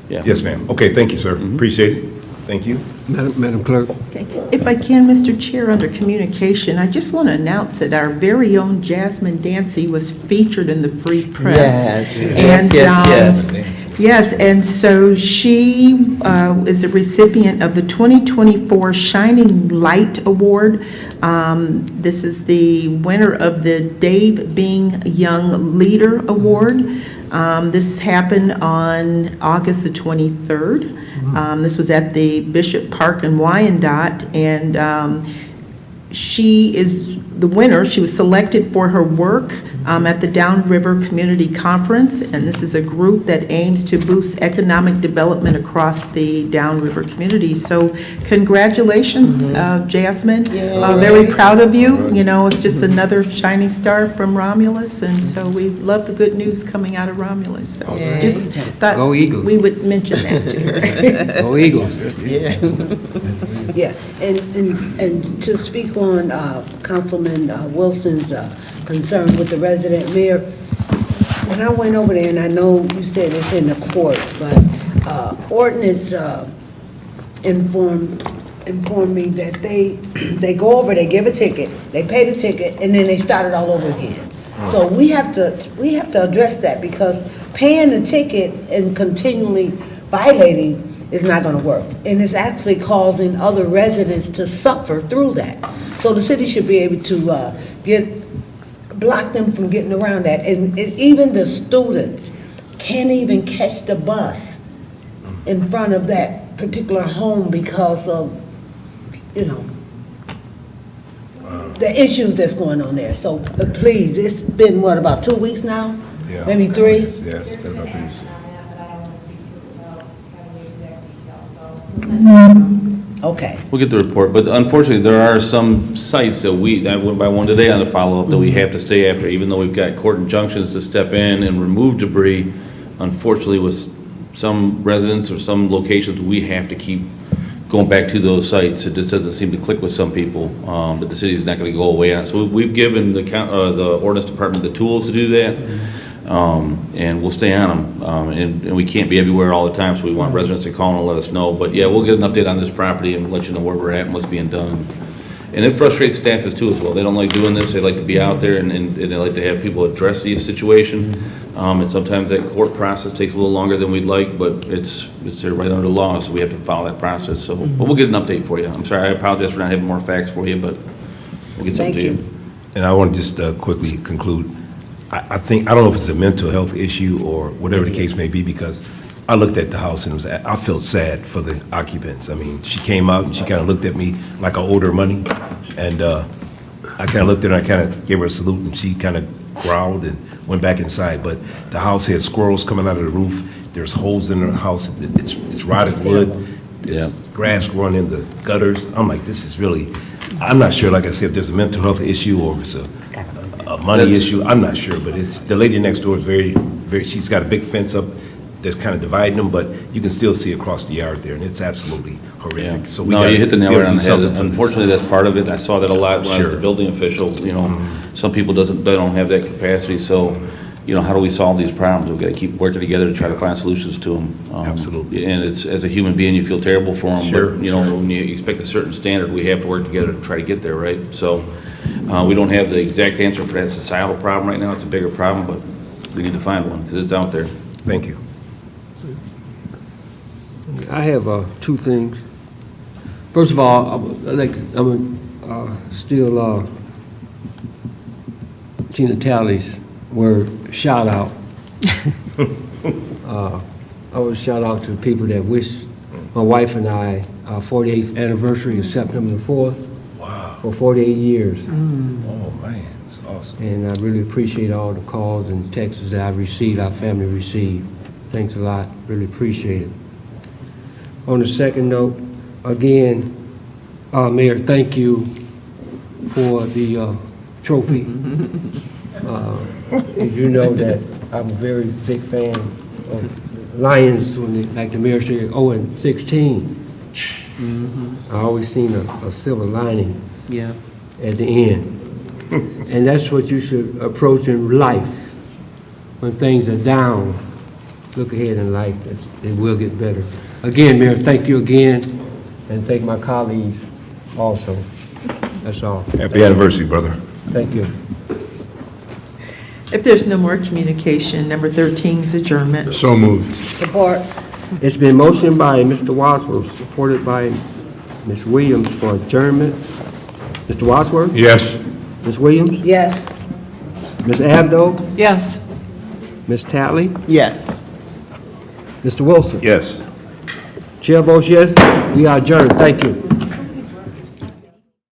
Yeah. Yes, ma'am. Okay, thank you, sir. Appreciate it. Thank you. Madam Clerk. Okay. If I can, Mr. Chair, under communication, I just want to announce that our very own Jasmine Dancy was featured in the Free Press. Yes, and so she is a recipient of the 2024 Shining Light Award. This is the winner of the Dave Bing Young Leader Award. This happened on August the 23rd. This was at the Bishop Park in Wyandotte, and she is the winner. She was selected for her work at the Downriver Community Conference, and this is a group that aims to boost economic development across the Downriver community. So congratulations, Jasmine. Very proud of you. You know, it's just another shining star from Romulus, and so we love the good news coming out of Romulus. So just thought Go Eagles. we would mention that to her. Go Eagles. Yeah, and to speak on Councilman Wilson's concern with the resident mayor, when I went over there, and I know you said it's in the court, but ordinance informed me that they go over, they give a ticket, they pay the ticket, and then they start it all over again. So we have to address that, because paying the ticket and continually violating is not going to work, and it's actually causing other residents to suffer through that. So the city should be able to block them from getting around that, and even the students can't even catch the bus in front of that particular home because of, you know, the issues that's going on there. So please, it's been what, about 2 weeks now? Yeah. Maybe 3? Yes, it's been about 3 weeks. Okay. We'll get the report, but unfortunately, there are some sites that I went by one today on the follow-up, that we have to stay after, even though we've got court injunctions to step in and remove debris. Unfortunately, with some residents or some locations, we have to keep going back to those sites. It just doesn't seem to click with some people, but the city's not gonna go away on it. So we've given the ordinance department the tools to do that, and we'll stay on them. And we can't be everywhere all the time, so we want residents to call and let us know. But yeah, we'll get an update on this property and let you know where we're at and what's being done. And it frustrates staff as too as well. They don't like doing this. They like to be out there and they like to have people address these situations. And sometimes that court process takes a little longer than we'd like, but it's there right under law, so we have to follow that process. So, but we'll get an update for you. I'm sorry, I apologize for not having more facts for you, but we'll get something to you. And I want to just quickly conclude. I think, I don't know if it's a mental health issue or whatever the case may be, because I looked at the house and I felt sad for the occupants. I mean, she came out and she kind of looked at me like I owed her money. And I kind of looked at her, I kind of gave her a salute, and she kind of growled and went back inside. But the house had squirrels coming out of the roof. There's holes in the house. It's rotted wood. There's grass growing in the gutters. I'm like, this is really, I'm not sure, like I said, if there's a mental health issue or if it's a money issue. I'm not sure, but it's, the lady next door is very, she's got a big fence up that's kind of dividing them, but you can still see across the yard there, and it's absolutely horrific. So we No, gotta you hit the nail be able right to on do the head. something for this. Unfortunately, that's part of it. I saw that a lot when I was Sure. the building official, you know. Some people they don't have that capacity, so, you know, how do we solve these problems? We've got to keep working together to try to find solutions to them. Absolutely. And it's, as a human being, you feel terrible for them. Sure, But, you know, when you expect a certain standard, we have to work together to try to get there, right? So, we don't have the exact answer for that societal problem right now. It's a bigger problem, but we need to find one, because it's out there. Thank you. I have two things. First of all, still Tina Talley's word, shout out. I would shout out to the people that wish my wife and I our 48th anniversary of September the 4th. Wow. For 48 years. Oh, man, that's awesome. And I really appreciate all the calls and texts that I've received, our family received. Thanks a lot, really appreciate it. On the second note, again, Mayor, thank you for the trophy. As you know that I'm a very big fan of Lions, when they, like the mayor said, 0-16. I always seen a silver lining at the end. And that's what you should approach in life. When things are down, look ahead in life, it will get better. Again, Mayor, thank you again, and thank my colleagues also. That's all. Happy anniversary, brother. Thank you. If there's no more communication, number 13 is adjournment. So moved. Support. It's been motioned by Mr. Wadsworth, supported by Ms. Williams for adjournment. Mr. Wadsworth? Yes. Ms. Williams? Yes. Ms. Abdo? Yes. Ms. Talley? Yes. Mr. Wilson? Yes. Chair votes yes. We are adjourned. Thank you.